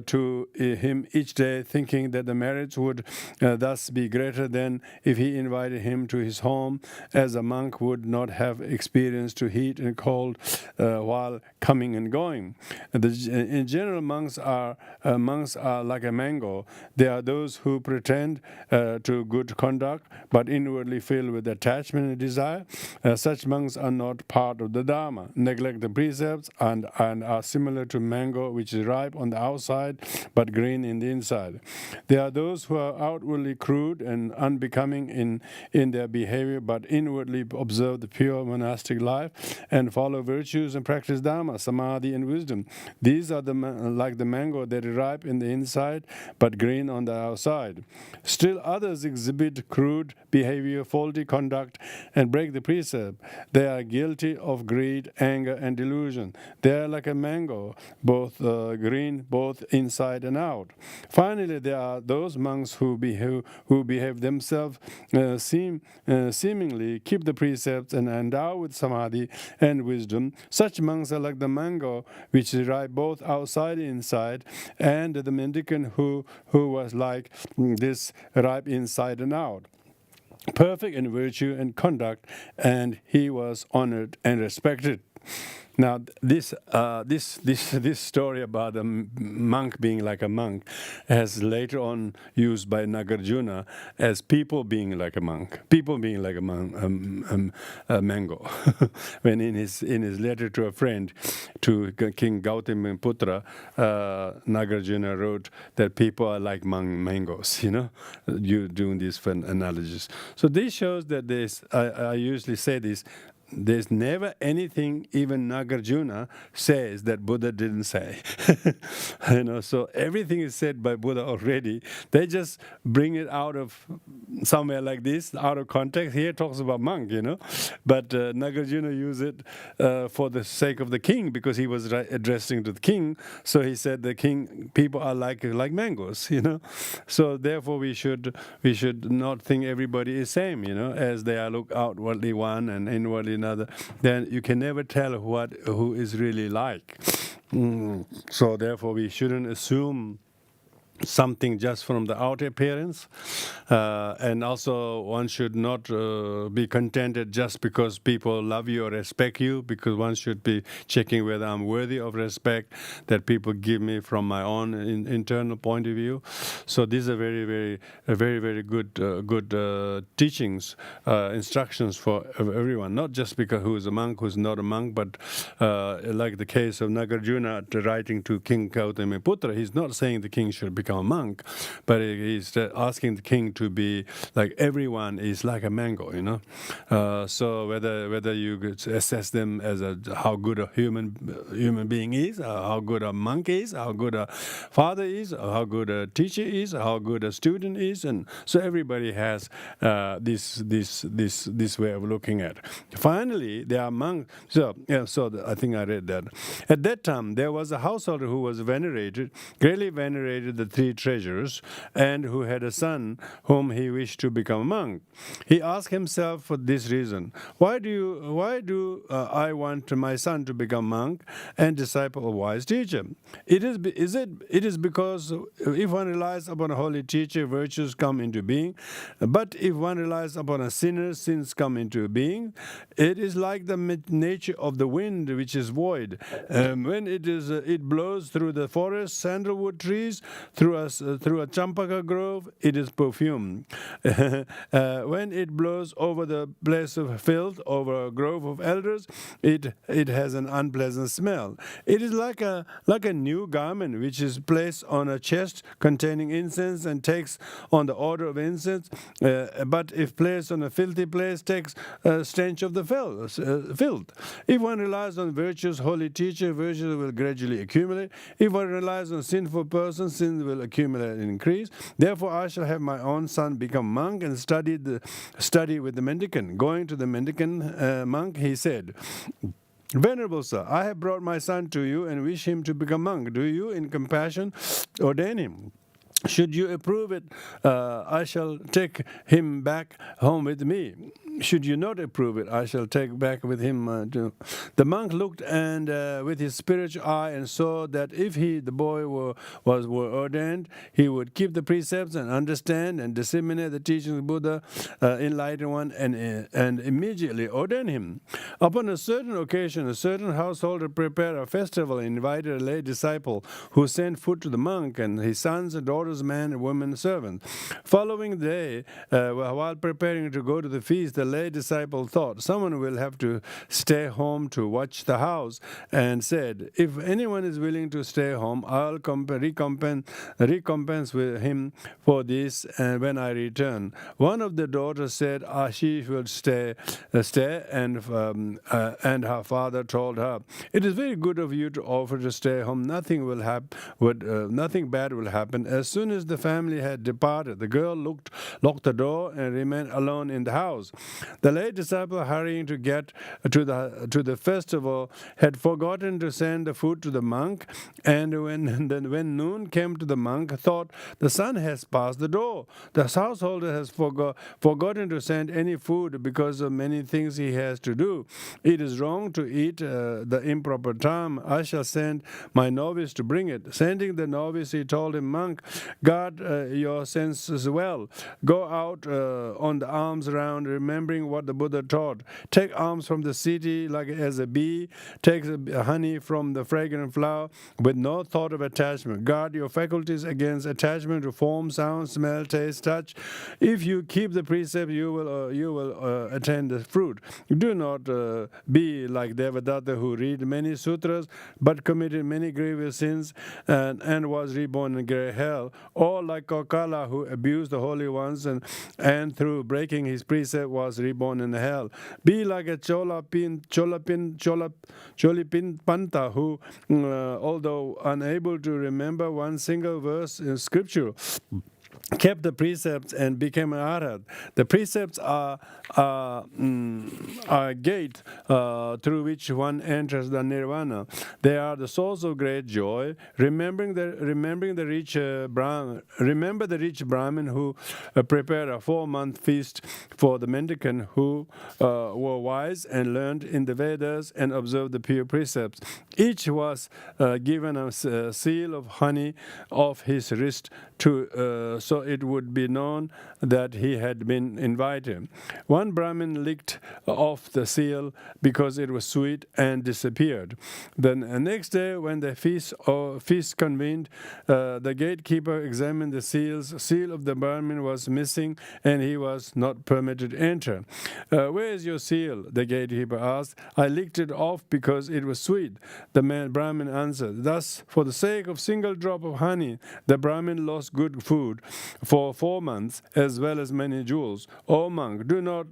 to him each day, thinking that the merits would thus be greater than if he invited him to his home, as a monk would not have experience to heat and cold while coming and going. In general, monks are like a mango. They are those who pretend to good conduct, but inwardly filled with attachment and desire. Such monks are not part of the Dharma, neglect the precepts, and are similar to mango, which is ripe on the outside, but green in the inside. They are those who are outwardly crude and unbecoming in their behavior, but inwardly observe the pure monastic life and follow virtues and practice Dharma, Samadhi, and wisdom. These are like the mango that is ripe in the inside, but green on the outside. Still others exhibit crude behavior, faulty conduct, and break the precept. They are guilty of greed, anger, and delusion. They are like a mango, both green, both inside and out. Finally, there are those monks who behave themselves seemingly keep the precepts and endow with samadhi and wisdom. Such monks are like the mango, which is ripe both outside and inside, and the mendicant who was like this, ripe inside and out, perfect in virtue and conduct, and he was honored and respected. Now, this story about a monk being like a monk has later on used by Nagarjuna as people being like a monk, a mango. When in his letter to a friend, to King Gautamiputra, Nagarjuna wrote that people are like mangoes. You doing these fun analogies. So this shows that I usually say this. there's never anything even Nagarjuna says that Buddha didn't say. So everything is said by Buddha already. They just bring it out of somewhere like this, out of context. Here it talks about monk, but Nagarjuna used it for the sake of the king, because he was addressing to the king. So he said the king, people are like mangoes, So therefore we should not think everybody is same, as they are look outwardly one and inwardly another. Then you can never tell who is really like. So therefore we shouldn't assume something just from the outer appearance, and also one should not be contented just because people love you or respect you, because one should be checking whether I'm worthy of respect that people give me from my own internal point of view. So these are very good teachings, instructions for everyone, not just because who is a monk, who's not a monk, but like the case of Nagarjuna writing to King Gautamiputra, he's not saying the king should become a monk, but he's asking the king to be like everyone is like a mango, So whether you assess them as how good a human being is, how good a monk is, how good a father is, how good a teacher is, how good a student is, and so everybody has this way of looking at it. Finally, there are monks. So I think I read that. At that time, there was a householder who was greatly venerated the three treasures, and who had a son whom he wished to become a monk. He asked himself for this reason: Why do I want my son to become monk and disciple a wise teacher? It is because if one relies upon a holy teacher, virtues come into being. But if one relies upon a sinner, sins come into being. It is like the nature of the wind, which is void. When it blows through the forest, sandalwood trees, through a champaka grove, it is perfume. When it blows over the place of filth, over a grove of elders, it has an unpleasant smell. It is like a new garment which is placed on a chest containing incense and takes on the odor of incense, but if placed on a filthy place, takes a stench of the filth. If one relies on virtuous holy teacher, virtues will gradually accumulate. If one relies on sinful person, sins will accumulate and increase. Therefore I shall have my own son become monk and study with the mendicant. Going to the mendicant monk, he said, Venerable sir, I have brought my son to you and wish him to become monk. Do you, in compassion, ordain him? Should you approve it, I shall take him back home with me. Should you not approve it, I shall take back with him too. The monk looked and with his spiritual eye and saw that if the boy were ordained, he would keep the precepts and understand and disseminate the teachings of Buddha, enlightened one, and immediately ordain him. Upon a certain occasion, a certain householder prepared a festival and invited a lay disciple who sent food to the monk and his sons and daughters, men and women servants. Following the day, while preparing to go to the feast, the lay disciple thought, someone will have to stay home to watch the house, and said, if anyone is willing to stay home, I'll recompense with him for this when I return. One of the daughters said she will stay, and her father told her, it is very good of you to offer to stay home. Nothing bad will happen. As soon as the family had departed, the girl locked the door and remained alone in the house. The lay disciple, hurrying to get to the festival, had forgotten to send the food to the monk, and when noon came to the monk, thought, the sun has passed the door. The householder has forgotten to send any food because of many things he has to do. It is wrong to eat the improper time. I shall send my novice to bring it. Sending the novice, he told him, monk, guard your senses well. Go out on the alms round, remembering what the Buddha taught. Take alms from the city like as a bee takes honey from the fragrant flower with no thought of attachment. Guard your faculties against attachment to form, sound, smell, taste, touch. If you keep the precept, you will attain the fruit. Do not be like Devadatta, who read many sutras but committed many grievous sins and was reborn in grey hell, or like Kokala, who abused the holy ones and through breaking his precept was reborn in hell. Be like a Cholapin Panta, who, although unable to remember one single verse in scripture, kept the precepts and became an arhat. The precepts are a gate through which one enters the nirvana. They are the source of great joy. Remember the rich Brahmin who prepared a 4-month feast for the mendicant who were wise and learned in the Vedas and observed the pure precepts. Each was given a seal of honey off his wrist so it would be known that he had been invited. One Brahmin licked off the seal because it was sweet and disappeared. Then the next day, when the feast convened, the gatekeeper examined the seals. Seal of the Brahmin was missing, and he was not permitted to enter. Where is your seal? The gatekeeper asked. I licked it off because it was sweet. The Brahmin answered. Thus, for the sake of single drop of honey, the Brahmin lost good food for 4 months, as well as many jewels. O monk, do not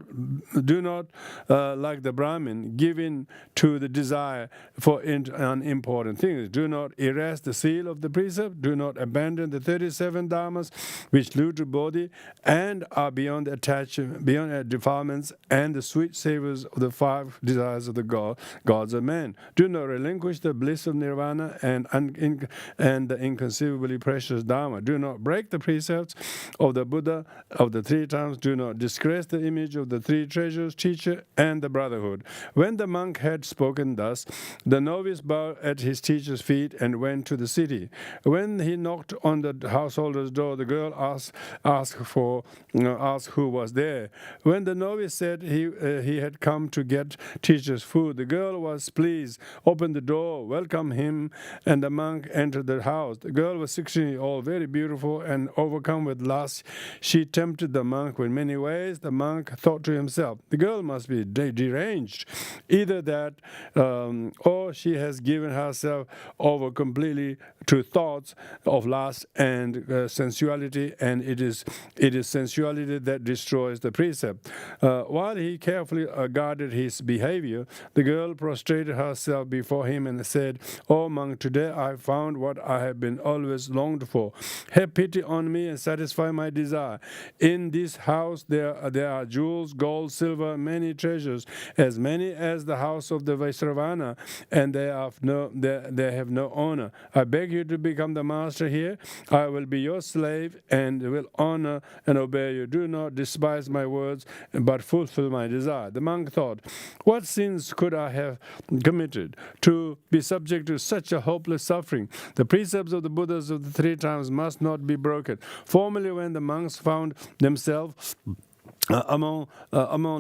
like the Brahmin, give in to the desire for unimportant things. Do not erase the seal of the precept. Do not abandon the 37 dharmas which lead to bodhi and are beyond attachment, beyond defilements, and the sweet savors of the 5 desires of the gods of man. Do not relinquish the bliss of nirvana and the inconceivably precious dharma. Do not break the precepts of the Buddha of the 3 times. Do not disgrace the image of the 3 treasures, teacher, and the brotherhood. When the monk had spoken thus, the novice bowed at his teacher's feet and went to the city. When he knocked on the householder's door, the girl asked who was there. When the novice said he had come to get teacher's food, the girl was pleased, opened the door, welcomed him, and the monk entered the house. The girl was 16 years old, very beautiful, and overcome with lust. She tempted the monk in many ways. The monk thought to himself, the girl must be deranged. Either that or she has given herself over completely to thoughts of lust and sensuality, and it is sensuality that destroys the precept. While he carefully guarded his behavior, the girl prostrated herself before him and said, O monk, today I found what I have been always longed for. Have pity on me and satisfy my desire. In this house there are jewels, gold, silver, many treasures, as many as the house of the Vaisravana, and they have no owner. I beg you to become the master here. I will be your slave and will honor and obey you. Do not despise my words, but fulfill my desire. The monk thought, what sins could I have committed to be subject to such a hopeless suffering? The precepts of the Buddhas of the 3 times must not be broken. Formerly, when the monks found themselves among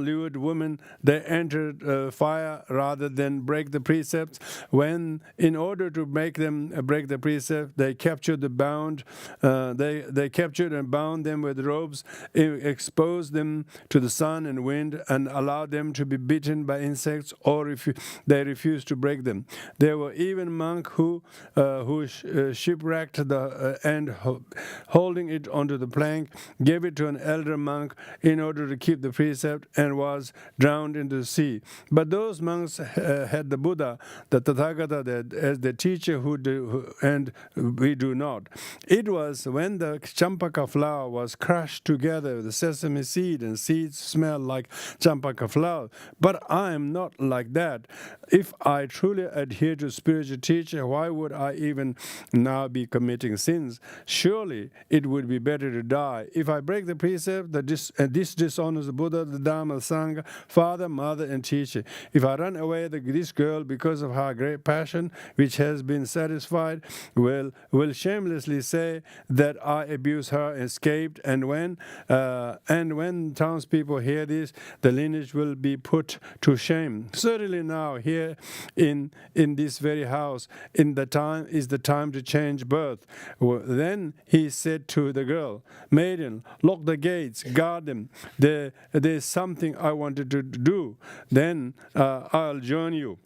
lewd women, they entered fire rather than break the precepts. When, in order to make them break the precept, they captured they captured and bound them with ropes, exposed them to the sun and wind, and allowed them to be bitten by insects, or they refused to break them. There were even monks who shipwrecked and holding it onto the plank, gave it to an elder monk in order to keep the precept, and was drowned into the sea. But those monks had the Buddha, the Tathagata, as the teacher and we do not. It was when the champaka flower was crushed together with the sesame seed, and seeds smell like champaka flower. But I am not like that. If I truly adhere to spiritual teacher, why would I even now be committing sins? Surely it would be better to die. If I break the precept, this dishonors the Buddha, the Dharma, the Sangha, father, mother, and teacher. If I run away this girl because of her great passion, which has been satisfied, will shamelessly say that I abused her, escaped, and when townspeople hear this, the lineage will be put to shame. Certainly now, here in this very house, is the time to change birth. Then he said to the girl, maiden, lock the gates, guard them. There's something I wanted to do. Then I'll join you.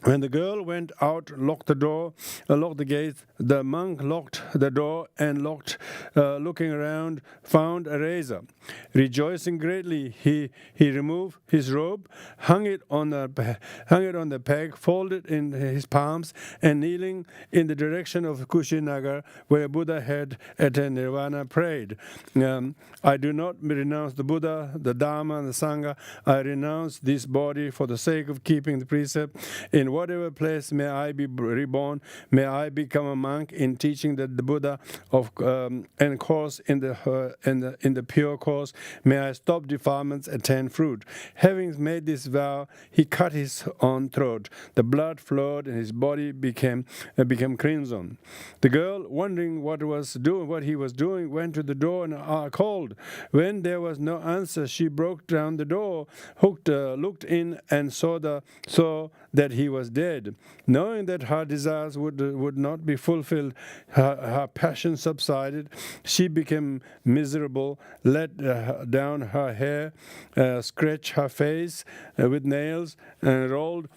When the girl went out, locked the gate, the monk locked the door and looking around, found a razor. Rejoicing greatly, he removed his robe, hung it on the peg, folded in his palms, and kneeling in the direction of Kushinagar, where Buddha had attained nirvana, prayed, I do not renounce the Buddha, the Dharma, and the Sangha. I renounce this body for the sake of keeping the precept. In whatever place may I be reborn, may I become a monk in teaching the Buddha of and course in the pure course. May I stop defilements, attain fruit. Having made this vow, he cut his own throat. The blood flowed, and his body became crimson. The girl, wondering what he was doing, went to the door and called. When there was no answer, she broke down the door, looked in, and saw that he was dead. Knowing that her desires would not be fulfilled, her passion subsided. She became miserable, let down her hair, scratched her face with nails, and rolled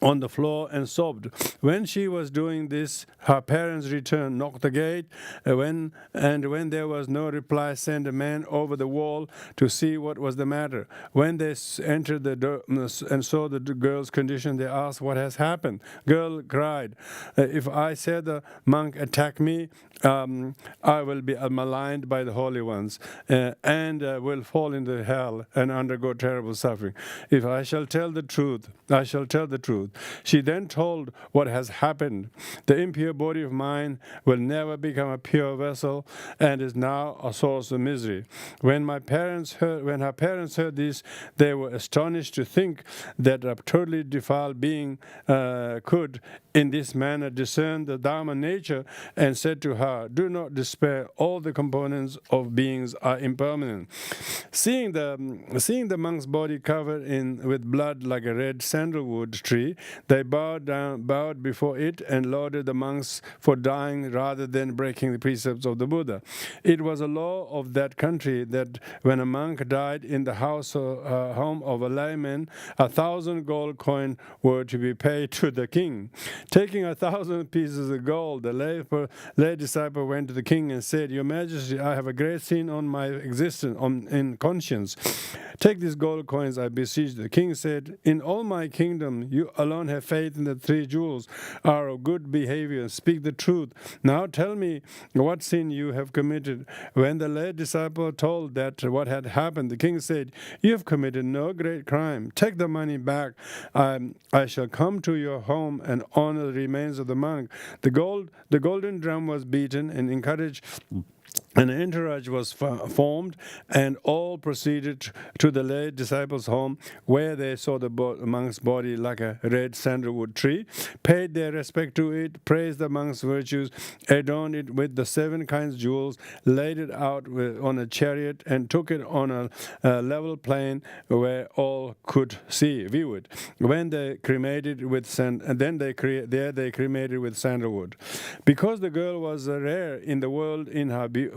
on the floor and sobbed. When she was doing this, her parents returned, knocked the gate, when there was no reply, sent a man over the wall to see what was the matter. When they entered the door and saw the girl's condition, they asked what has happened. Girl cried, if I say the monk attack me, I will be maligned by the holy ones and will fall into hell and undergo terrible suffering. If I shall tell the truth, I shall tell the truth. She then told what has happened. The impure body of mine will never become a pure vessel and is now a source of misery. When her parents heard this, they were astonished to think that a totally defiled being could in this manner discern the Dharma nature, and said to her, do not despair, all the components of beings are impermanent. Seeing the monk's body covered with blood like a red sandalwood tree, they bowed before it and lauded the monks for dying rather than breaking the precepts of the Buddha. It was a law of that country that when a monk died in the home of a layman, 1,000 gold coins were to be paid to the king. Taking 1,000 pieces of gold, the lay disciple went to the king and said, Your Majesty, I have a great sin on my existence, in conscience. Take these gold coins, I beseech. The king said, In all my kingdom, you alone have faith in the 3 jewels, are of good behavior, speak the truth. Now tell me what sin you have committed. When the lay disciple told that what had happened, the king said, You have committed no great crime. Take the money back. I shall come to your home and honor the remains of the monk. The golden drum was beaten and encouraged. An entourage was formed, and all proceeded to the lay disciples' home, where they saw the monk's body like a red sandalwood tree, paid their respect to it, praised the monk's virtues, adorned it with the 7 kinds of jewels, laid it out on a chariot, and took it on a level plain where all could view it. When they cremated with they cremated with sandalwood. Because the girl was rare in the world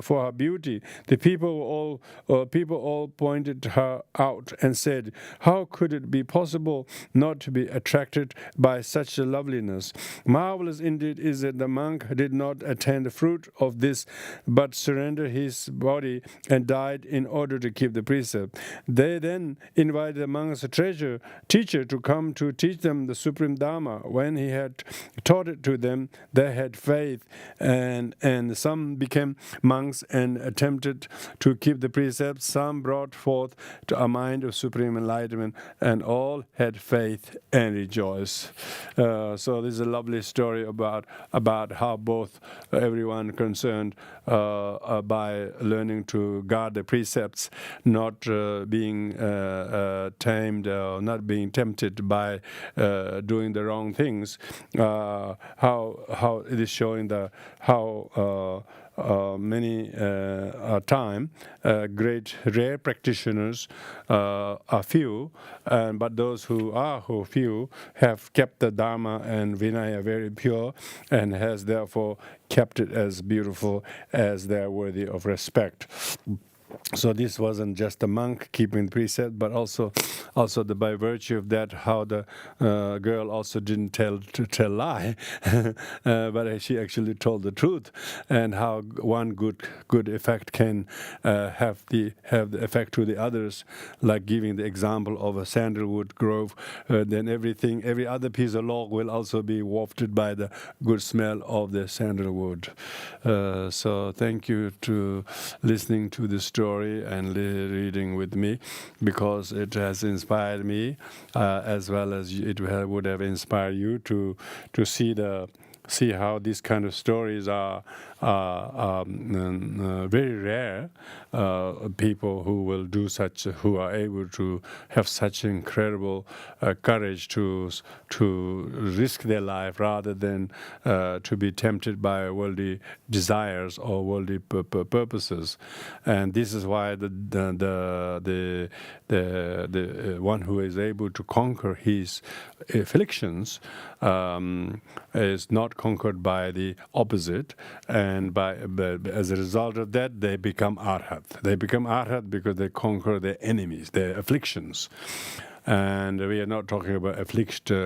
for her beauty, the people all pointed her out and said, How could it be possible not to be attracted by such a loveliness? Marvelous indeed is that the monk did not attain the fruit of this, but surrendered his body and died in order to keep the precept. They then invited the monk's teacher to come to teach them the supreme Dharma. When he had taught it to them, they had faith, and some became monks and attempted to keep the precepts. Some brought forth to a mind of supreme enlightenment, and all had faith and rejoiced. So this is a lovely story about how both everyone concerned by learning to guard the precepts, not being tamed or not being tempted by doing the wrong things. How it is showing how many time great rare practitioners are few, but those who few have kept the Dharma and Vinaya very pure, and has therefore kept it as beautiful as they are worthy of respect. So this wasn't just a monk keeping precept, but also by virtue of that, how the girl also didn't tell lie, but she actually told the truth, and how one good effect can have the effect to the others, like giving the example of a sandalwood grove. Then every other piece of log will also be wafted by the good smell of the sandalwood. So thank you to listening to the story and reading with me, because it has inspired me, as well as it would have inspired you to see how these kind of stories are very rare. People who will do such, who are able to have such incredible courage to risk their life rather than to be tempted by worldly desires or worldly purposes. And this is why the one who is able to conquer his afflictions is not conquered by the opposite, and as a result of that, they become arhat. They become arhat because they conquer their enemies, their afflictions. And we are not talking about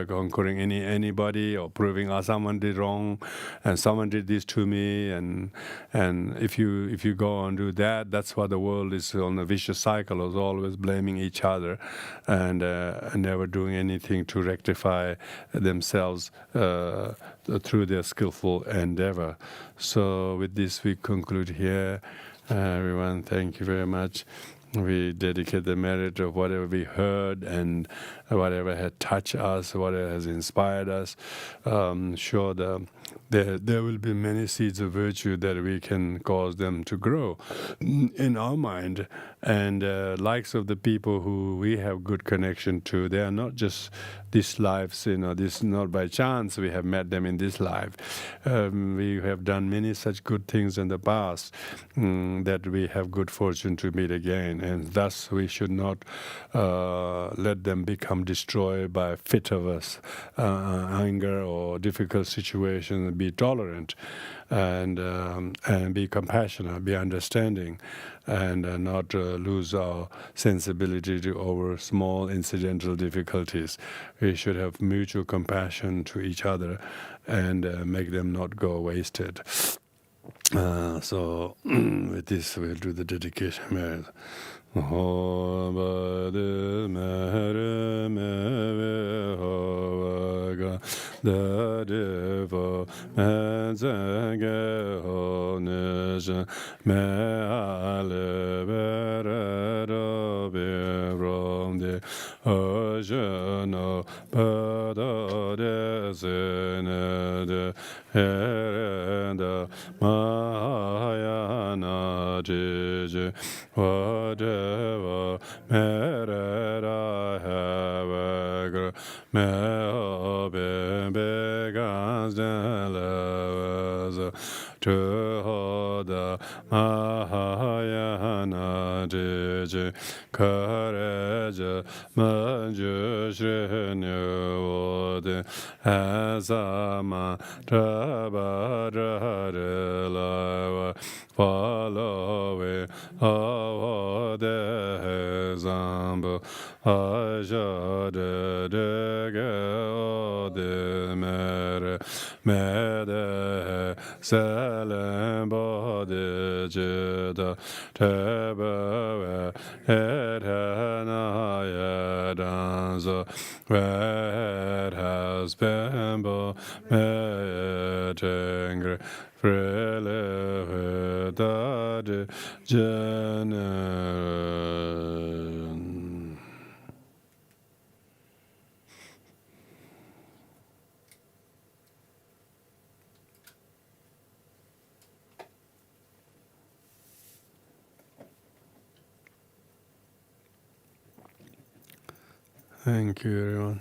conquering anybody or proving someone did wrong and someone did this to me, and if you go and do that, that's why the world is on a vicious cycle of always blaming each other and never doing anything to rectify themselves through their skillful endeavor. So with this we conclude here. Everyone, thank you very much. We dedicate the merit of whatever we heard and whatever had touched us, whatever has inspired us. Sure, there will be many seeds of virtue that we can cause them to grow in our mind. And likes of the people who we have good connection to, they are not just these lives, this not by chance we have met them in this life. We have done many such good things in the past that we have good fortune to meet again. And thus we should not let them become destroyed by fit of us, anger or difficult situations. Be tolerant and be compassionate, be understanding, and not lose our sensibility to over small incidental difficulties. We should have mutual compassion to each other and make them not go wasted. So with this we'll do the dedication. Whatever merit I have, may open beggars to hold the Mahayana Diji courage Manjush renewed as a mantra follow it over the example. I should the mere mede selem body jida tebe eternaya danzo where has been bo metengre freely that gener. Thank you, everyone.